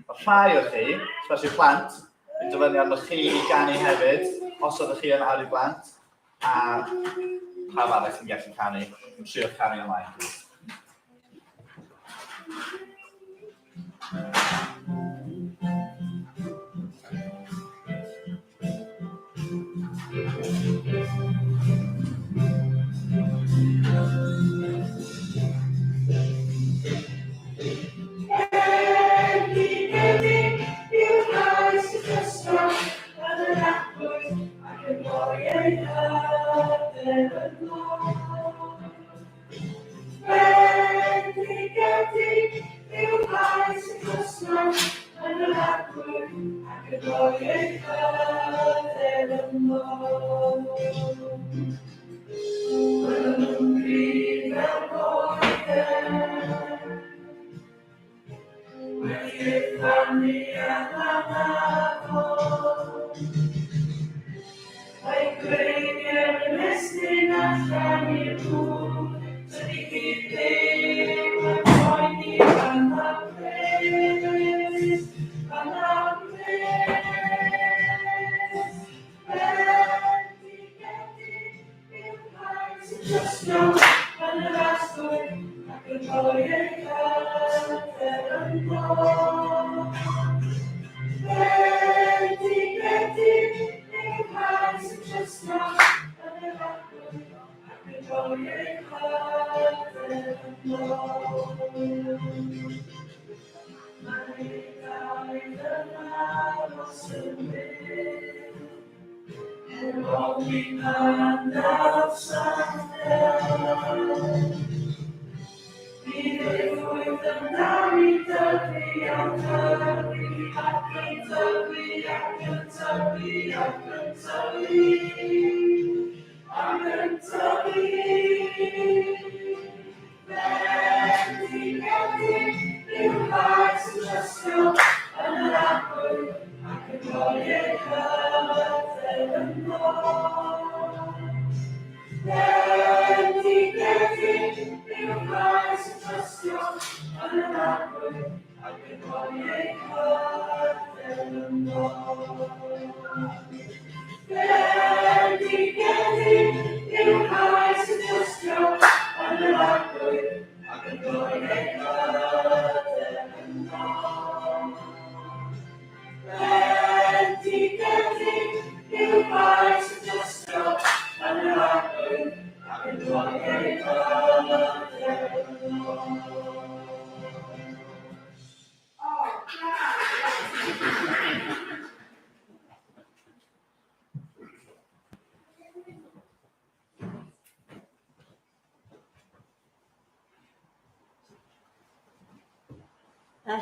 O rhai o chi, especially plant, yn dyfynu arno chi i ganu hefyd, os ydych chi yn awr i blant, a pawb arall sy'n gallu canu, yn trio canu ymlaen. Bendigedig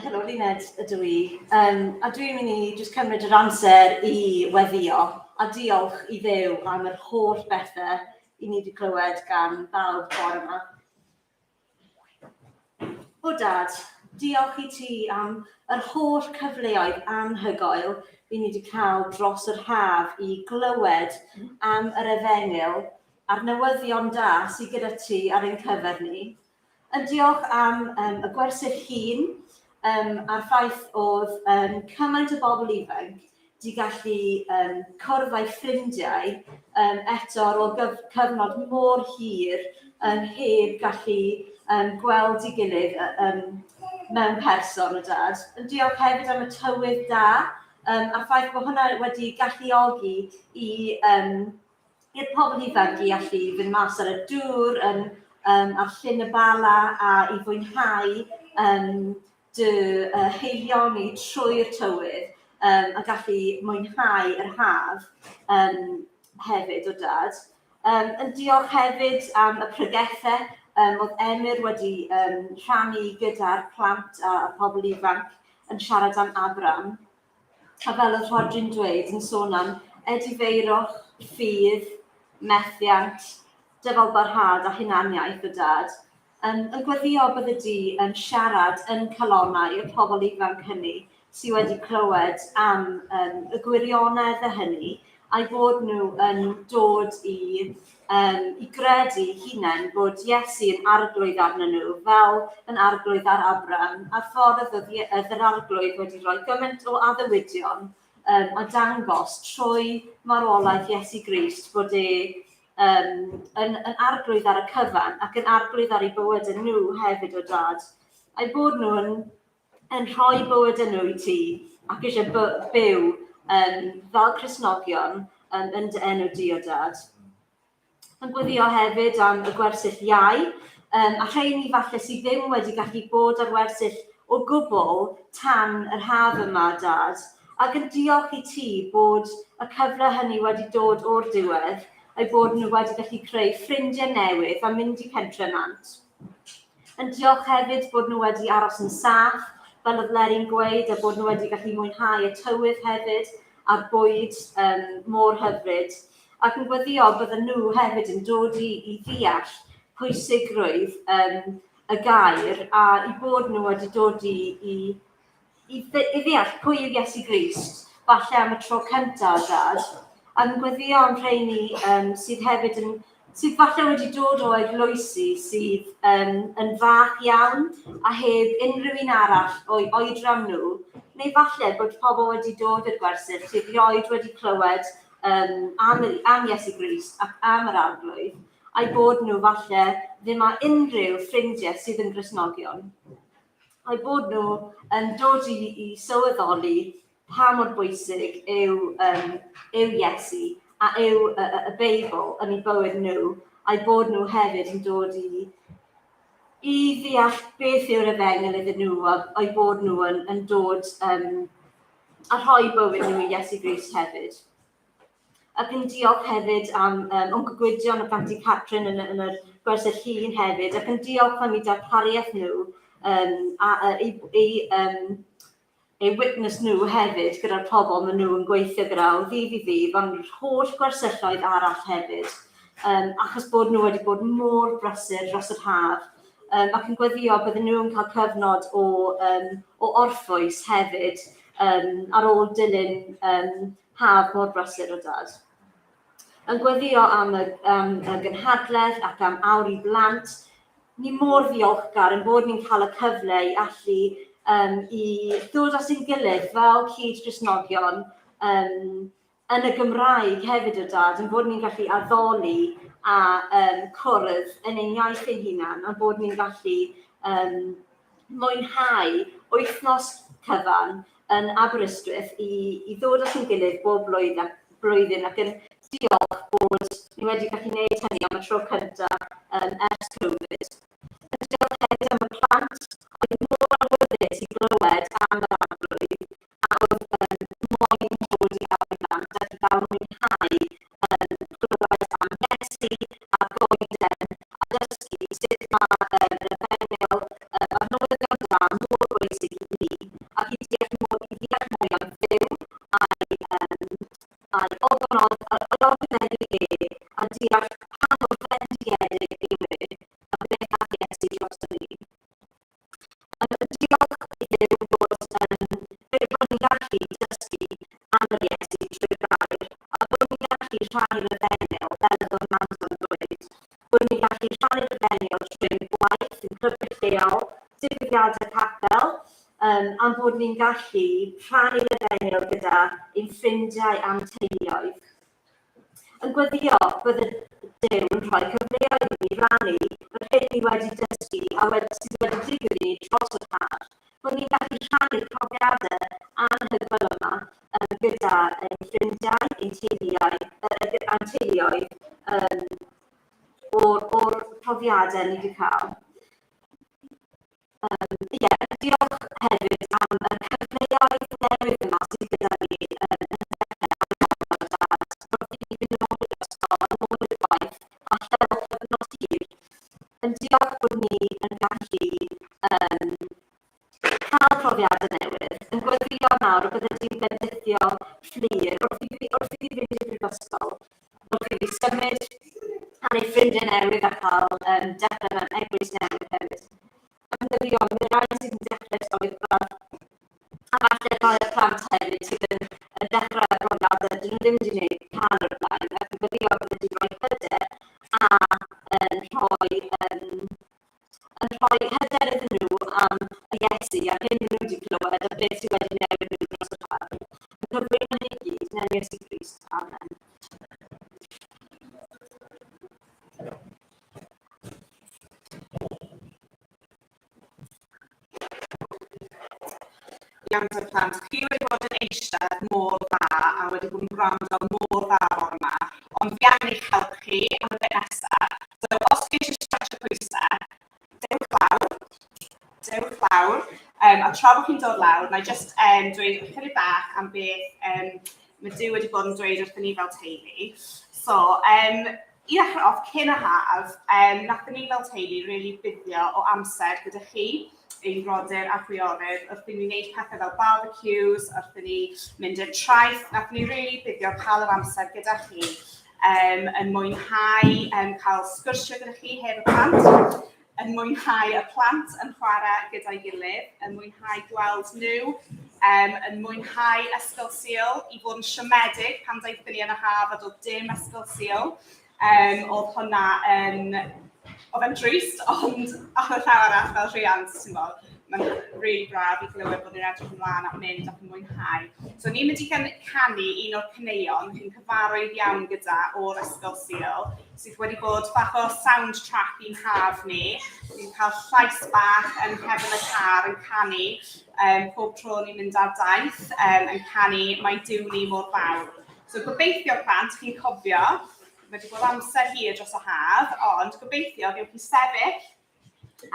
Helo, Luned ydw i. A dwi'n mynd i jyst cymryd yr amser i weddio a diolch i Dduw am yr holl bethau i ni wedi clywed gan bawb bore yma. O Dad, diolch i ti am yr holl cyfleoedd anhygoel i ni wedi cael dros yr haf i glywed am yr Efengyl a'r newyddion da sydd gyda ti ar ein cyfer ni. Yn diolch am y gwersyll hun, a'r ffaith oedd cymaint o bobl ifanc wedi gallu cwrdd â'i ffrindiau eto ar ôl cyfnod mor hir heb gallu gweld ei gilydd mewn person o Dad. Yn diolch hefyd am y tywydd da, a'r ffaith bod hwnna wedi galluogi i'r pobl ifanc i allu fynd mas ar y dŵr ar llyn y bala a i fwynhau dy heilion ni trwy'r tywydd a gallu mwynhau yr haf hefyd o Dad. Yn diolch hefyd am y pregethau oedd Emyr wedi rhannu gyda'r plant a pobl ifanc yn siarad am Abram. A fel oedd Rhodri'n dweud yn sôn am edifeirwch, ffydd, methiant, dyfalbarhad a hunaniaeth o Dad. Yn gweddio bydde di yn siarad yn calonnau y pobl ifanc hynny sydd wedi clywed am y gwirionedd hynny a'i bod nhw yn dod i gredu hunain bod Iesu yn arglwydd arnyn nhw fel yn arglwydd ar Abram a'r ffordd oedd yr arglwydd wedi rhoi gymaint o addewidion a dangos trwy marwolaeth Iesu Grist bod yn arglwydd ar y cyfan ac yn arglwydd ar eu bywyd nhw hefyd o Dad. A'i bod nhw yn rhoi bywyd nhw i ti ac eisiau byw fel Cristnogion yn dy enw di o Dad. Yn gweddio hefyd am y gwersyll iau, a rhai ni falle sydd ddim wedi gallu bod ar wersyll o gwbl tan yr haf yma, Dad, ac yn diolch i ti bod y cyfle hynny wedi dod o'r diwedd, a'i bod nhw wedi gallu creu ffrindiau newydd a mynd i pentre nant. Yn diolch hefyd bod nhw wedi aros yn saff, fel oedd Leri'n gweud, a bod nhw wedi gallu mwynhau y tywydd hefyd a'r bwyd mor hyfryd. Ac yn gweddio bydden nhw hefyd yn dod i ddeall pwysigrwydd y gair a i bod nhw wedi dod i i ddeall pwy yw Iesu Grist, falle am y tro cyntaf, Dad, ac yn gweddio am rheini sydd hefyd sydd falle wedi dod o eglwysi sydd yn fach iawn a heb unrhyw un arall o'i oedran nhw, neu falle bod pobl wedi dod i'r gwersyll sydd rioed wedi clywed am Iesu Grist ac am yr arglwydd, a'i bod nhw falle ddim â unrhyw ffrindiau sydd yn Gristnogion. A'i bod nhw yn dod i sylweddoli pa mor bwysig yw Iesu a yw y Beibl yn eu bywyd nhw, a'i bod nhw hefyd yn dod i ddeall beth yw'r efengyl iddyn nhw, a'i bod nhw yn dod a rhoi bywyd nhw i Iesu Grist hefyd. Ac yn diolch hefyd am Oncle Gwydion ac Aunty Catrin yn yr gwersyll llun hefyd, ac yn diolch am eu darpariaeth nhw eu witness nhw hefyd gyda'r pobl maen nhw yn gweithio gyda o ddydd i ddydd, ond holl gwersylloedd arall hefyd, achos bod nhw wedi bod mor brysur dros yr haf, ac yn gweddio bydden nhw yn cael cyfnod o orffwys hefyd ar ôl dilyn haf mor brysur o Dad. Yn gweddio am y gynhadledd ac am awr i blant, ni mor ddiolchgar yn bod ni'n cael y cyfle i allu i ddod at ein gilydd fel cyd-Gristnogion yn y Gymraeg hefyd o Dad, yn bod ni'n gallu addoli a cwrdd yn ein iaith ein hunan, a bod ni'n gallu mwynhau wythnos cyfan yn Aberystwyth i ddod at ein gilydd bob blwyddyn ac yn diolch bod ni wedi gallu gwneud hynny am y tro cyntaf ers Covid. Yn diolch hefyd am y plant, oedd mor anweddus i glywed am yr arglwydd, a oedd moyn dod i gael ei blant ac i gael mwynhau glywed am Iesu a goeden a dysgu sut mae yr efengyl a'r newyddion da mor bwysig i ni, ac i deall mwy am Dduw a'i ofnod a deall pa mor fendigedig yw a beth all Iesu dros ni. Diolch iddyn bod ni'n gallu dysgu am yr Iesu trwy'r gair, a bod ni'n gallu rhannu'r efengyl fel y bod Manson dweud, bod ni'n gallu rhannu'r efengyl trwy'r gwaith yn clybau lleol, digwyddiadau capel, am bod ni'n gallu rhannu'r efengyl gyda ein ffrindiau a'n teuluoedd. Yn gweddio bydd y Duw yn rhoi cyfleoedd i ni rannu yr hyn ni wedi dysgu a sydd wedi digwydd i ni dros yr haf, bod ni'n gallu rhannu'r profiadau anhygoel yma gyda ein ffrindiau, ein teuluoedd o'r profiadau ni wedi cael. Diolch hefyd am y cyfleoedd newydd yma sydd gyda ni yn diolch bod ni yn gallu cael profiadau newydd, yn gweddio nawr o bydde di'n bendithio fflir wrth i fi fynd i'r brifysgol, wrth i fi symud a neu ffrindiau newydd a cael dechrau mewn eglwys newydd hefyd. Yn gweddio, mae'n rhaid sydd yn dechrau ysgol uwchradd, a falle rhoi y plant hefyd sydd yn dechrau profiadau dyn nhw ddim wedi gwneud cael o'r blaen, ac yn gweddio bydde di'n rhoi hyder a yn rhoi hyder iddyn nhw am y Iesu a hyn nhw wedi clywed a beth sydd wedi newid nhw dros y haf. Yn cyflwyno hynny i gyd, yn Iesu Grist. Amen. Iawn o'r plant, chi wedi bod yn eistedd mor dda a wedi bod yn gwrando mor dda o'r yma, ond fi angen eich help chi am y bit nesaf. So, os chi eisiau stretch y pwysau, dewch lawr, a tra bod chi'n dod lawr, na i just dweud chydig bach am beth mae Duw wedi bod yn dweud wrthyn ni fel teulu. So, i ddechrau off, cyn y haf, nathon ni fel teulu really buddio o amser gyda chi, ein brodyr a chwiorydd, wrthyn ni wneud pethau fel barbecues, wrthyn ni mynd i'r traeth, nathon ni really buddio cael yr amser gyda chi, yn mwynhau, cael sgwrsio gyda chi heb y plant. yn mwynhau y plant yn chwarae gyda'i gilydd, yn mwynhau gweld nhw, yn mwynhau ysgol Sul, i fod yn siomedig pan daethon ni yn y haf a doedd dim ysgol Sul. Oedd hwnna oedd yn drist, ond ar y llaw arall fel rhiant, ti'n bod, mae'n rili braf i glywed bod ni'n edrych ymlaen at mynd ac yn mwynhau. So ni'n mynd i canu un o'r caneuon chi'n cyfarwydd iawn gyda o'r ysgol Sul, sydd wedi bod bach o soundtrack i'n haf ni. Ni'n cael llais bach yn nghefn y car yn canu pob tro ni'n mynd ar daith, yn canu Mae Duw ni mor fawr. So gobeithio plant chi'n cofio, wedi bod amser hir dros y haf, ond gobeithio fiwch chi sefyll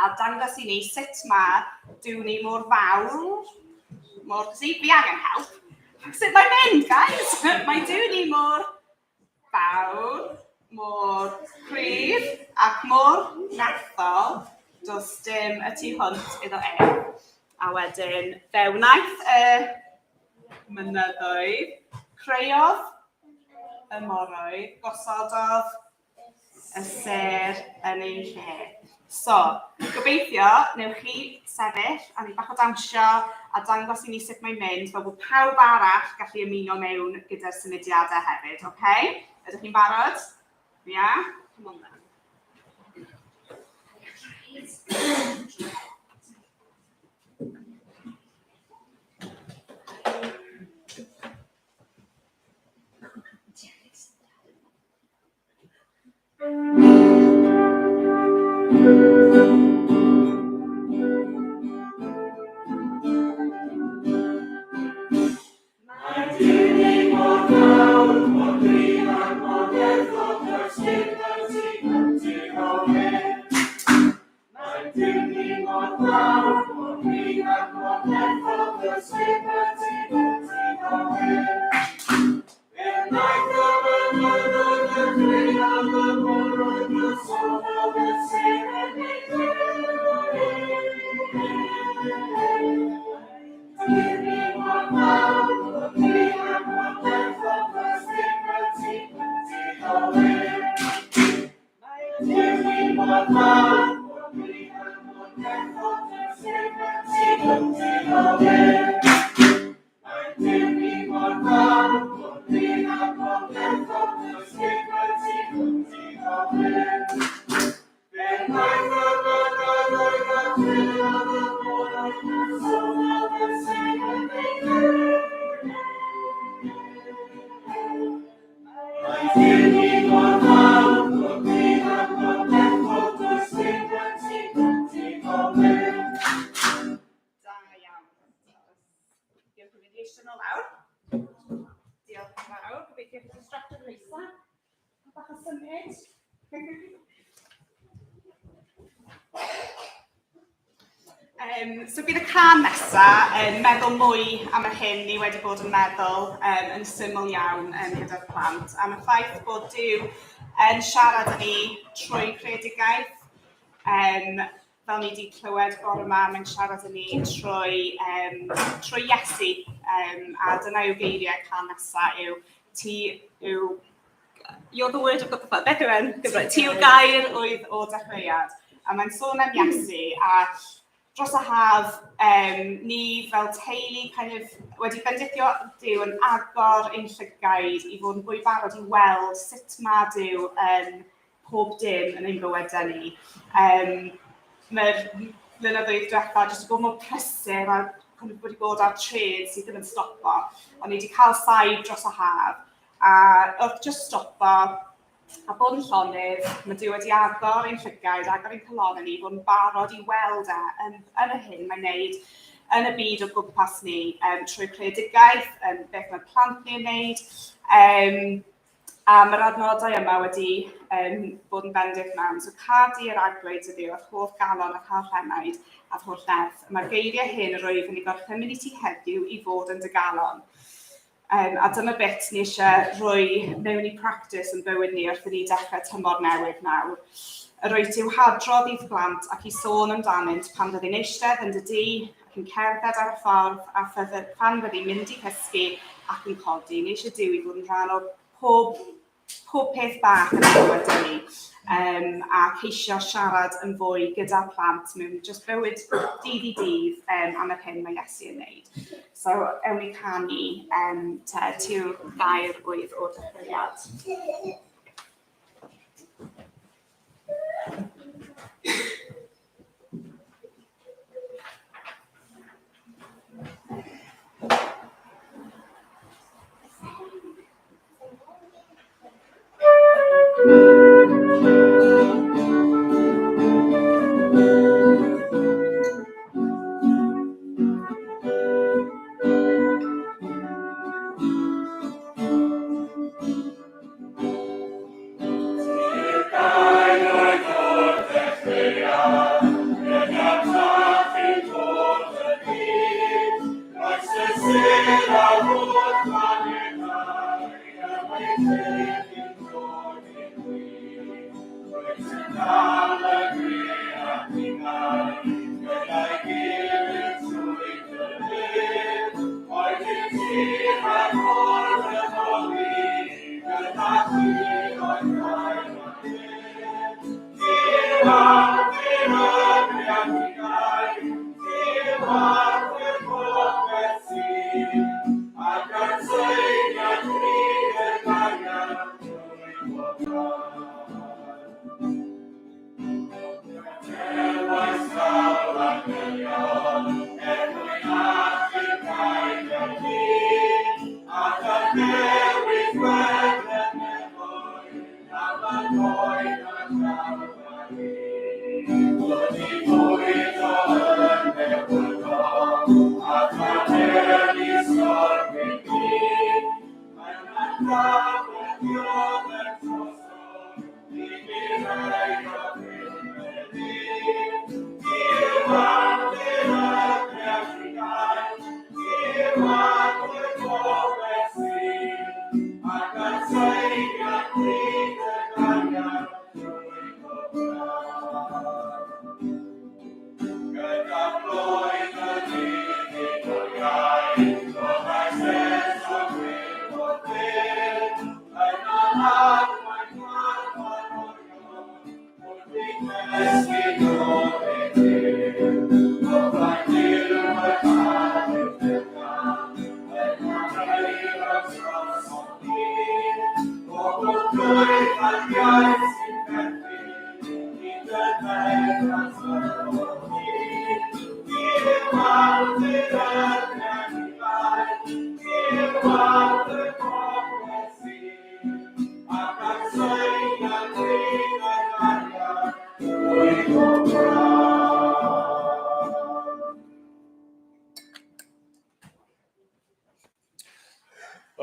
a dangos i ni sut mae Duw ni mor fawr, fi angen help. Sut mae'n mynd, guys? Mae Duw ni mor fawr, mor cryf ac mor nethol, does dim y tu hwnt iddo e. A wedyn, fe wnaeth y mynyddoedd, creodd y moroedd, gosododd y ser yn ei lle. So, gobeithio, newch chi sefyll a ni bach o dawnsio a dangos i ni sut mae'n mynd, fel bod pawb arall gallu ymuno mewn gyda'r symudiadau hefyd, oce? Ydych chi'n barod? Ia? Come on then. So bydd y can nesaf yn meddwl mwy am yr hyn ni wedi bod yn meddwl yn syml iawn gyda'r plant, am y ffaith bod Duw yn siarad â ni trwy creadigaeth, fel ni wedi clywed bore yma, mae'n siarad â ni trwy Iesu, a dyna yw geiriau can nesaf you're the word of God the Father, beth yw e'n Gymraeg? Ti yw'r gair o dechreuad, a mae'n sôn am Iesu, a dros y haf, ni fel teulu wedi bendithio Duw yn agor ein llygaid i fod yn fwy barod i weld sut mae Duw yn pob dim yn ein bywydau ni. Mae'r blynyddoedd diwethaf jyst bod mor prysur a wedi bod ar tredd sydd ddim yn stopo. Ond ni wedi cael saib dros y haf, a wrth jyst stopo, a bod yn llonydd, mae Duw wedi agor ein llygaid, agor ein calon ni, bod yn barod i weld yn y hyn mae'n wneud yn y byd o gwmpas ni, trwy creadigaeth, beth mae plant ni'n wneud. A mae'r adnodau yma wedi bod yn bendith mewn. So Caerdydd agwyd ydw, a'r holl galon ac archenaid a'r holl nerth. Mae'r geiriau hyn yr wyf yn ei gorchymyn i ti heddiw i fod yn dy galon. A dyma bit ni eisiau rhoi mewn i practis yn bywyd ni wrth i ni dechrau tymor newydd nawr. Yr wyt i'w hadrodd i'th blant ac i sôn amdanynt pan fydd hi'n eistedd yn dy di ac yn cerdded ar y ffordd a pan fydd hi'n mynd i cysgu ac yn codi. Ni eisiau Duw i fod yn rhan o pob pob peth bach yn bywyd ni, a ceisio siarad yn fwy gyda plant mewn just bywyd dydd i dydd am yr hyn mae Iesu yn wneud. So, ewn ni canu Ti'r Gair Wydd o Dechreuad.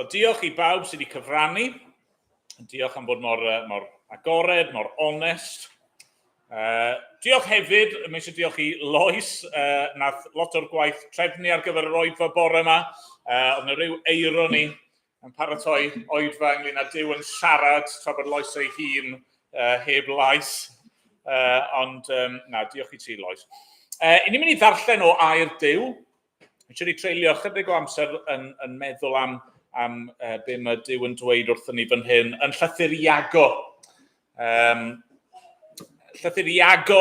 Wel, diolch i bawb sydd wedi cyfrannu. Diolch am bod mor agored, mor onest. Diolch hefyd, mae eisiau diolch i Lois, nath lot o'r gwaith trefnu ar gyfer yr Oedfa bore yma. Oedd yna ryw eironi yn paratoi Oedfa ynglyn â Duw yn siarad tra bod Lois ei hun heb lais. Ond, diolch i ti, Lois. I ni'n mynd i ddarllen o Air Duw. Eisiau ni treulio chydig o amser yn meddwl am be mae Duw yn dweud wrthyn ni fan hyn yn llythyr Iago. Llythyr Iago,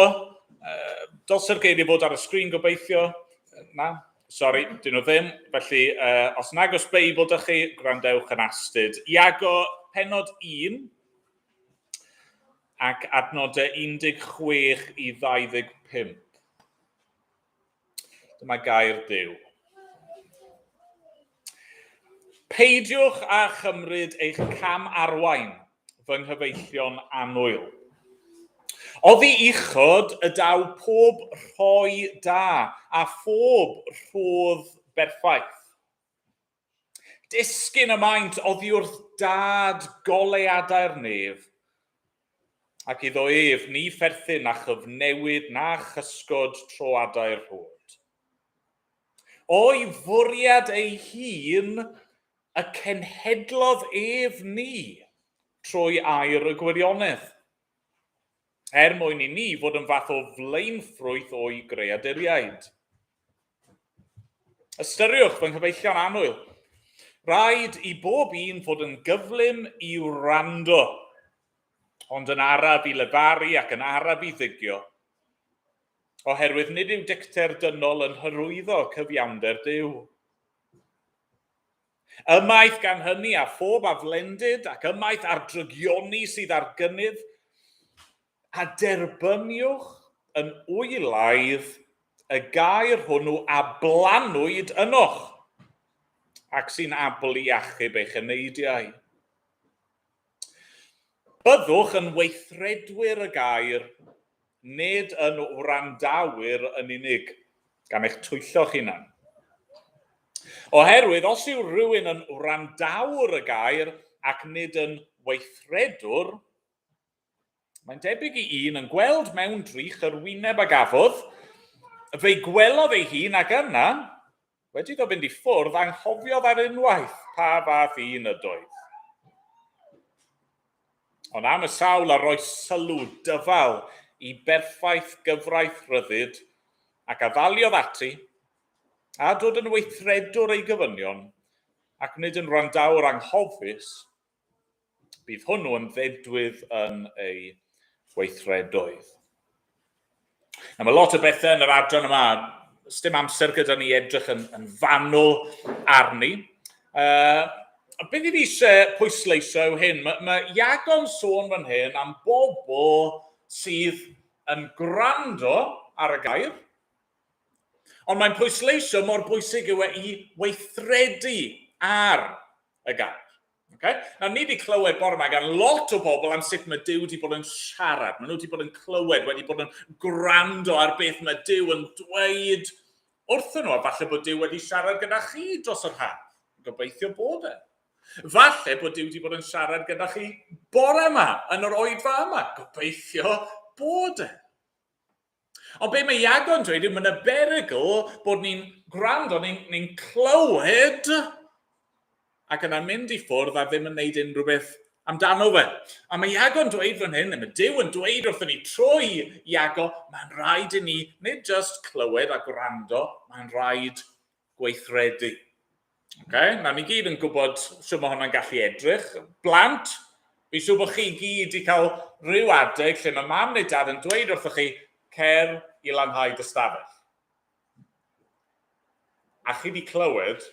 dylse'r geiriau bod ar y sgrin gobeithio? Na, sori, dyn nhw ddim. Felly, os nag oes Beibl dych chi, gwrandewch yn astyd. Iago, pennod 1, ac adnodau 16 i 25. Dyma gair Duw. Peidiwch a chymryd eich cam arwain, fy nghyfeillion annwyl. Oddi uchod y daw pob rhoi da a phob rhodd berffaith. Disgyn y maint oddi wrth dad goleadau'r nef, ac iddo ef ni pherthyn a chyfnewid na chysgod troadau'r rhod. O'i fwriad ei hun, y cenhedlodd ef ni trwy air y gwirionedd. Mwyn i ni fod yn fath o flaenffrwyth o'i greaduriaid. Ystyriwch fy nghyfeillion annwyl. Rhaid i bob un fod yn gyflym i wrando, ond yn araf i lefaru ac yn araf i ddigio, oherwydd nid yw dicter dynol yn hyrwyddo cyfiawnder Duw. Ymaith gan hynny a phob aflendid ac ymaith ar drygioni sydd ar gynnydd, a derbyniwch yn wylaidd y gair hwnnw a blanwyd ynoch, ac sy'n abl i achub eich yneidiau. Byddwch yn weithredwyr y gair, nid yn wrandawyr yn unig, gan eich twyllo'ch hunan. Oherwydd, os yw rhywun yn wrandawr y gair ac nid yn weithredwr, mae'n debyg i un yn gweld mewn drych yr wyneb a gafodd, fe'i gwelodd ei hun ac yna, wedi dod fynd i ffwrdd anghofiodd ar unwaith pa fath un ydoedd. Ond am y sawl a roi sylw dyfal i berffaith gyfraith rhyddid ac afaliodd ati, a dod yn weithredwr ei gyfynion, ac nid yn wrandawr anghofus, bydd hwnnw yn ddedwydd yn ei weithredoedd. Mae lot o bethau yn yr adran yma, dim amser gyda ni edrych yn fanwl arni. Beth i fi eisiau pwysleisio yw hyn, mae Iago'n sôn fan hyn am bobl sydd yn gwrando ar y gair, ond mae'n pwysleisio mor bwysig yw i weithredu ar y gair. Nawr, ni wedi clywed bore yma gan lot o bobl am sut mae Duw wedi bod yn siarad. Maen nhw wedi bod yn clywed, wedi bod yn gwrando ar beth mae Duw yn dweud wrthyn nhw, a falle bod Duw wedi siarad gyda chi dros yr haf. Gobeithio bod e. Falle bod Duw wedi bod yn siarad gyda chi bore yma, yn yr Oedfa yma. Gobeithio bod e. Ond be mae Iago'n dweud yw, mae'n berygl bod ni'n gwrando, ni'n clywed ac yna'n mynd i ffwrdd a ddim yn gwneud unrhyw beth amdano fe. A mae Iago'n dweud fan hyn, mae Duw yn dweud wrthyn ni trwy Iago, mae'n rhaid i ni nid just clywed a gwrando, mae'n rhaid gweithredu. Nawr, ni gyd yn gwybod sut mae hwnna'n gallu edrych. Blant, fi siŵr bod chi gyd i cael rhyw adeg lle mae mam neu dad yn dweud wrthych chi, cer i lanhau dy stafell. A chi wedi clywed,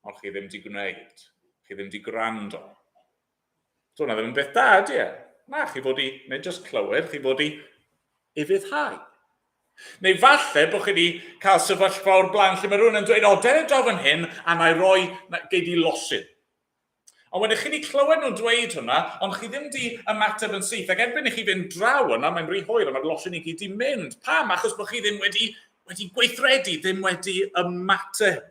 ond chi ddim wedi gwneud, chi ddim wedi gwrando. So, hwnna ddim yn beth da, ydy e? Na, chi fod i, nid just clywed, chi fod i ufuddhau. Neu falle bod chi wedi cael sefyllfa o'r blaen lle mae rhywun yn dweud, o, dere draw fan hyn, a na i roi gei di losin. Ond wedyn chi wedi clywed nhw'n dweud hwnna, ond chi ddim wedi ymateb yn syth. Ac erbyn i chi fynd draw yna, mae'n rhy hwyr, a mae'r losin i gyd wedi mynd. Pam? Achos bod chi ddim wedi gweithredu, ddim wedi ymateb.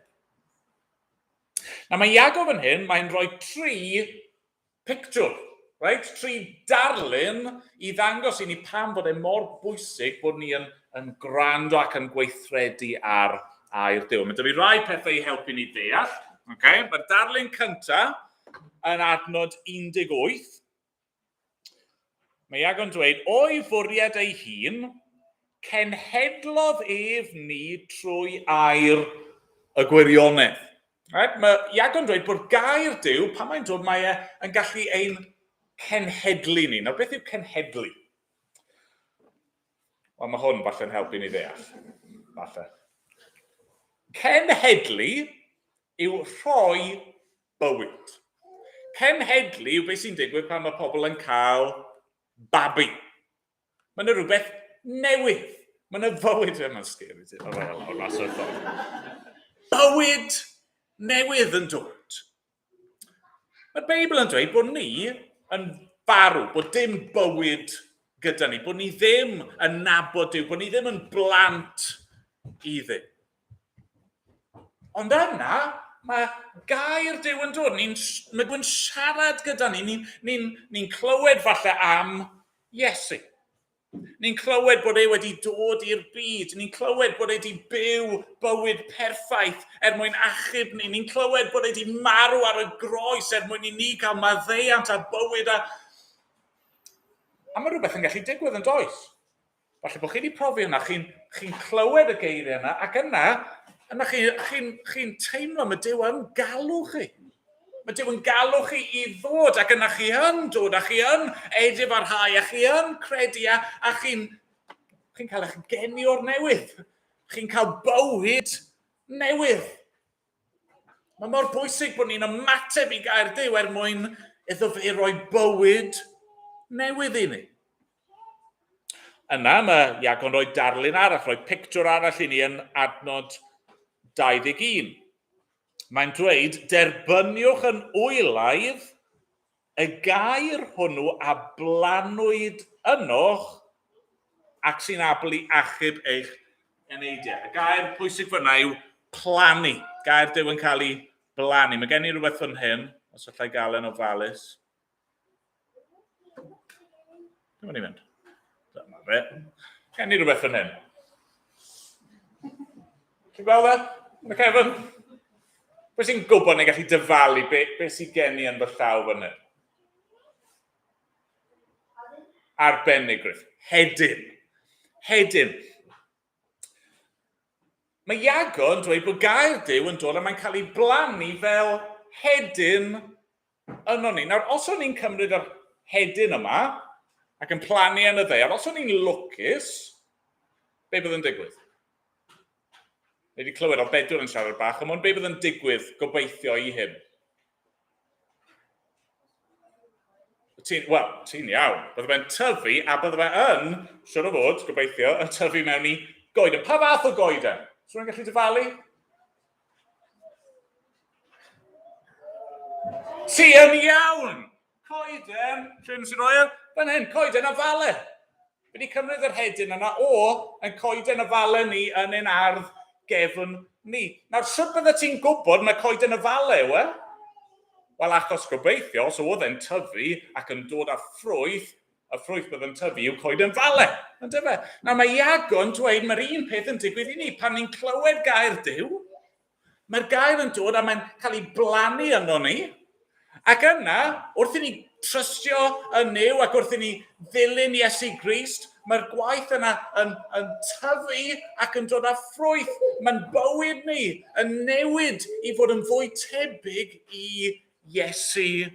Nawr mae Iago fan hyn, mae'n rhoi 3 picture, right? 3 darlun i ddangos i ni pam bod e mor bwysig bod ni yn gwrando ac yn gweithredu ar air Duw. Mae 'da fi rai pethau i helpu ni ddeall. Mae'r darlun cyntaf yn adnod 18. Mae Iago'n dweud, o'i fwriad ei hun, cenhedlodd ef ni trwy air y gwirionedd. Mae Iago'n dweud bod gair Duw, pan mae'n dod, mae yn gallu ein cenhedlu ni. Nawr, beth yw cenhedlu? Wel, mae hwn falle'n helpu ni ddeall. Falle. Cenhedlu yw rhoi bywyd. Cenhedlu yw beth sy'n digwydd pan mae pobl yn cael babi. Mae yna rhywbeth newydd. Mae yna fywyd yma'n sgeri. Bywyd newydd yn dod. Mae'r Beibl yn dweud bod ni yn farw, bod dim bywyd gyda ni, bod ni ddim yn nabod Duw, bod ni ddim yn blant i ddim. Ond yna, mae gair Duw yn dod, mae Duw'n siarad gyda ni, ni'n clywed falle am Iesu. Ni'n clywed bod e wedi dod i'r byd, ni'n clywed bod e wedi byw bywyd perffaith mwyn achub ni, ni'n clywed bod e wedi marw ar y groes mwyn i ni cael maddeuant a bywyd A mae rhywbeth yn gallu digwydd yn does. Falle bod chi wedi profi hwnna, chi'n clywed y geiriau yna, ac yna, Yna chi'n teimlo, mae Duw yn galw chi. Mae Duw yn galw chi i ddod, ac yna chi yn dod, a chi yn edifarhau, a chi yn credu, a chi'n cael eich geni o'r newydd. Chi'n cael bywyd newydd. Mae mor bwysig bod ni'n ymateb i Gaerdydd mwyn iddo fe roi bywyd newydd i ni. Yna mae Iagon rhoi darlun arall, rhoi pictiwr arall i ni yn adnod 21. Mae'n dweud, derbyniwch yn wylaidd y gair hwnnw a blanwyd ynoch ac sy'n ablu achub eich eneidiau. Y gair pwysig fyna yw plannu. Gair Duw yn cael ei blannu. Mae gen i rhywbeth fan hyn, os allai gael yn ofalus. Dyma ni fynd. Dyma fe. Gen i rhywbeth fan hyn. Chi'n gweld e? Yna Kevin? Pwy sy'n gwybod neu gallu dyfalu be sy'n gen i yn fy llaw fan hyn? Arbenigrwydd. Hedyn. Hedyn. Mae Iagon yn dweud bod gair Duw yn dod a mae'n cael ei blannu fel hedyn yno ni. Nawr, os o'n ni'n cymryd yr hedyn yma ac yn plannu yn y ddaear, os o'n ni'n lwcus, be bydd yn digwydd? Ni wedi clywed o Bedwr yn siarad bach, ond be bydd yn digwydd gobeithio i hyn? Ti'n iawn. Bydde fe'n tyfu, a bydde fe yn, siwr o fod, gobeithio, yn tyfu mewn i goeden. Pa fath o goeden? Swn i'n gallu dyfalu? Ti yn iawn! Coeden, llun sy'n roi fan hyn, coeden a fale. Fe ni cymryd yr hedyn yna yn coeden a fale ni yn ein ardd gefn ni. Nawr, sut bydde ti'n gwybod mae coeden y fale yw e? Wel, achos gobeithio, os oedd e'n tyfu ac yn dod â ffrwyth, y ffrwyth bydd yn tyfu yw coeden fale. Nawr, mae Iagon dweud mae'r un peth yn digwydd i ni. Pan ni'n clywed gair Duw, mae'r gair yn dod a mae'n cael ei blannu yno ni. Ac yna, wrth i ni trystio yn Nuw ac wrth i ni ddilyn Iesu Grist, mae'r gwaith yna yn tyfu ac yn dod â ffrwyth. Mae'n bywyd ni yn newid i fod yn fwy tebyg i Iesu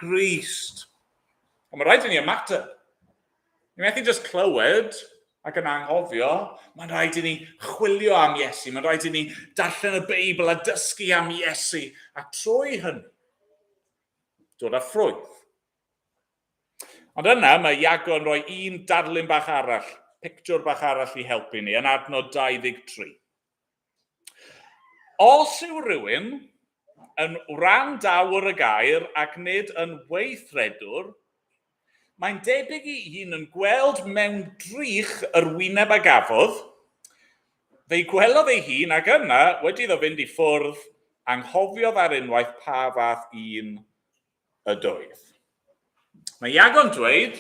Grist. Ond mae rhaid i ni ymateb. Ni methu jyst clywed ac yn anghofio. Mae'n rhaid i ni chwilio am Iesu. Mae'n rhaid i ni darllen y Beibl a dysgu am Iesu. A trwy hynny, dod â ffrwyth. Ond yna mae Iagon rhoi un darlun bach arall, pictiwr bach arall i helpu ni, yn adnod 23. Os yw rhywun yn wrandawr y gair ac nid yn weithredwr, mae'n debyg i hun yn gweld mewn drych yr wyneb a gafodd, fe'i gwelodd ei hun ac yna wedi iddo fynd i ffwrdd anghofiodd ar unwaith pa fath un ydoedd. Mae Iagon dweud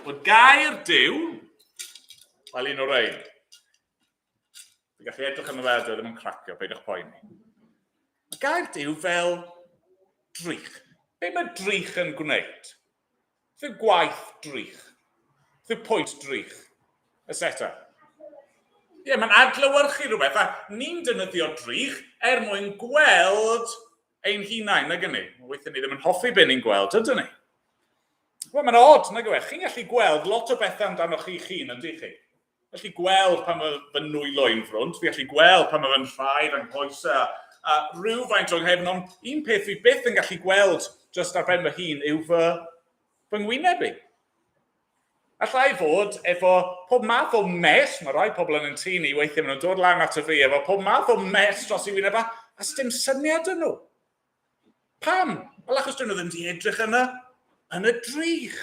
bod gair Duw, fel un o'r rhain. Fi'n gallu edrych yn y fe, dwi ddim yn cracio, peidiwch poeni. Mae gair Duw fel drych. Be mae drych yn gwneud? Beth yw gwaith drych? Beth yw pwynt drych? Y seta. Ie, mae'n adlewyrchu rhywbeth, a ni'n defnyddio drych mwyn gweld ein hunain, nag yni. Weithio ni ddim yn hoffi be ni'n gweld, ydyn ni? Wel, mae'n od, nag yw e. Chi'n gallu gweld lot o bethau amdanoch chi'ch hun, yndych chi? Gallu gweld pan mae fy nwylo i'n ffrwnt, fi gallu gweld pan mae fy'n rhaid a'n coesau, a rhywfaint o'n nghefn, ond un peth fi byth yn gallu gweld just ar ben fy hun yw fy ngwyneb i. Allai fod efo pob math o mes, mae rai pobl yn tŷ ni, weithio maen nhw'n dod lan at y fi, efo pob math o mes dros i wyneb a sdim syniad yn nhw. Pam? Wel, achos dyn nhw ddim di edrych yn y drych.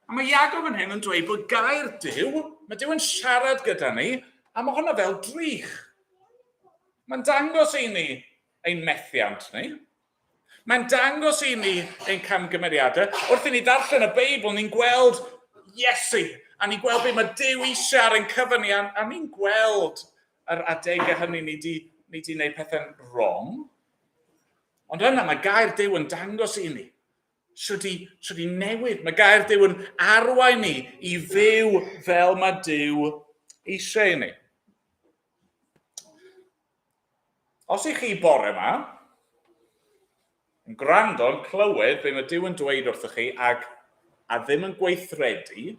A mae Iagon fan hyn yn dweud bod gair Duw, mae Duw yn siarad gyda ni, a mae hwnna fel drych. Mae'n dangos i ni ein methiant ni. Mae'n dangos i ni ein camgymeriadau. Wrth i ni ddarllen y Beibl, ni'n gweld Iesu, a ni'n gweld beth mae Duw eisiau ar ein cyfan ni, a ni'n gweld yr adegau hynny ni di wneud pethau'n wrong. Ond yna mae gair Duw yn dangos i ni. Sut i newid. Mae gair Duw yn arwain ni i fyw fel mae Duw eisiau ni. Os i chi bore yma, yn gwrando, yn clywed be mae Duw yn dweud wrthych chi a ddim yn gweithredu,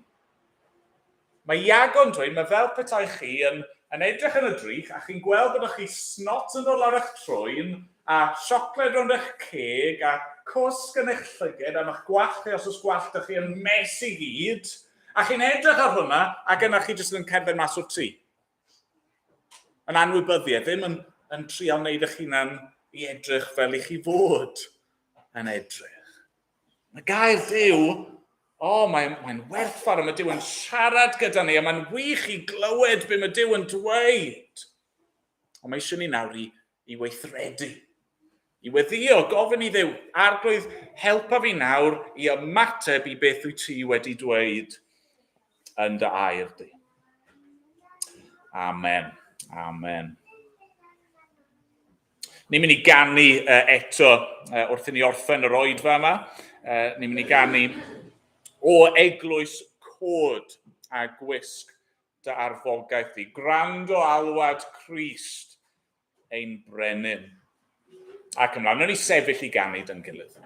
mae Iago'n dweud, mae fel petai chi yn edrych yn y drych a chi'n gweld bod chi snot yn dod lawr eich trwyn a siocled rownd eich ceg a cwsg yn eich llyged am eich gwallt chi os oes gwallt chi yn mes i gyd a chi'n edrych ar hwnna ac yna chi jyst yn cerdded mas o'r tŷ. Yn anwybyddiaeth, ddim yn trial wneud eich hunan i edrych fel i chi fod yn edrych. Mae gair Duw, mae'n werthfawr a mae Duw yn siarad gyda ni a mae'n wych i glywed be mae Duw yn dweud. Ond mae eisiau ni nawr i weithredu, i weddio, gofyn i Dduw, Arglwydd, helpa fi nawr i ymateb i beth wyt ti wedi dweud yn dy air di. Amen. Amen. Ni'n mynd i ganu eto wrth i ni orffen yr Oedfa yma. Ni'n mynd i ganu o eglwys cod a gwisg dy arfogaeth di. Gwrando alwad Crist ein brenin. Ac ymlaen, nhw'n ni sefyll i ganu dyn gilydd.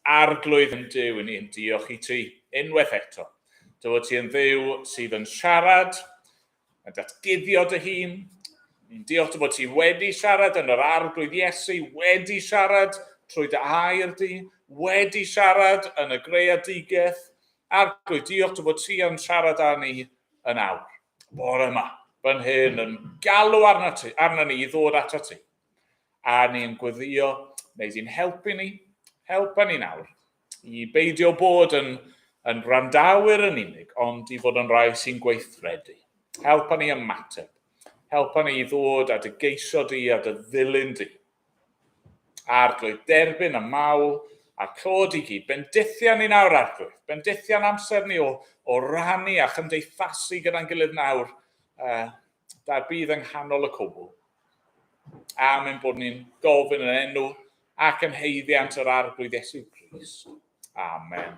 Arglwydd yn Duw, ni'n diolch i ti unwaith eto. Dywod ti yn Dduw sydd yn siarad, yn datguddio dy hun. Ni'n diolch bod ti wedi siarad yn yr arglwydd Iesu, wedi siarad trwy dy air di, wedi siarad yn y greadigaeth. Arglwydd, diolch bod ti yn siarad â ni yn awr. Bore yma, fan hyn, yn galw arna ni i ddod ato ti. A ni'n gweddio, neu di'n helpu ni nawr, i beidio bod yn randawyr yn unig, ond i fod yn rai sy'n gweithredu. Helpa ni ymateb. Helpa ni i ddod a dy geisio di a dy ddilyn di. Arglwydd derbyn a mawl a clod i gyd. Bendithian ni nawr, Arglwydd. Bendithian amser ni o rannu a chymdeithasu gyda'n gilydd nawr. Da'r bydd yng nghanol y cwbl. Amen bod ni'n gofyn yn enw ac yn heiddiant yr Arglwydd Iesu Grist. Amen.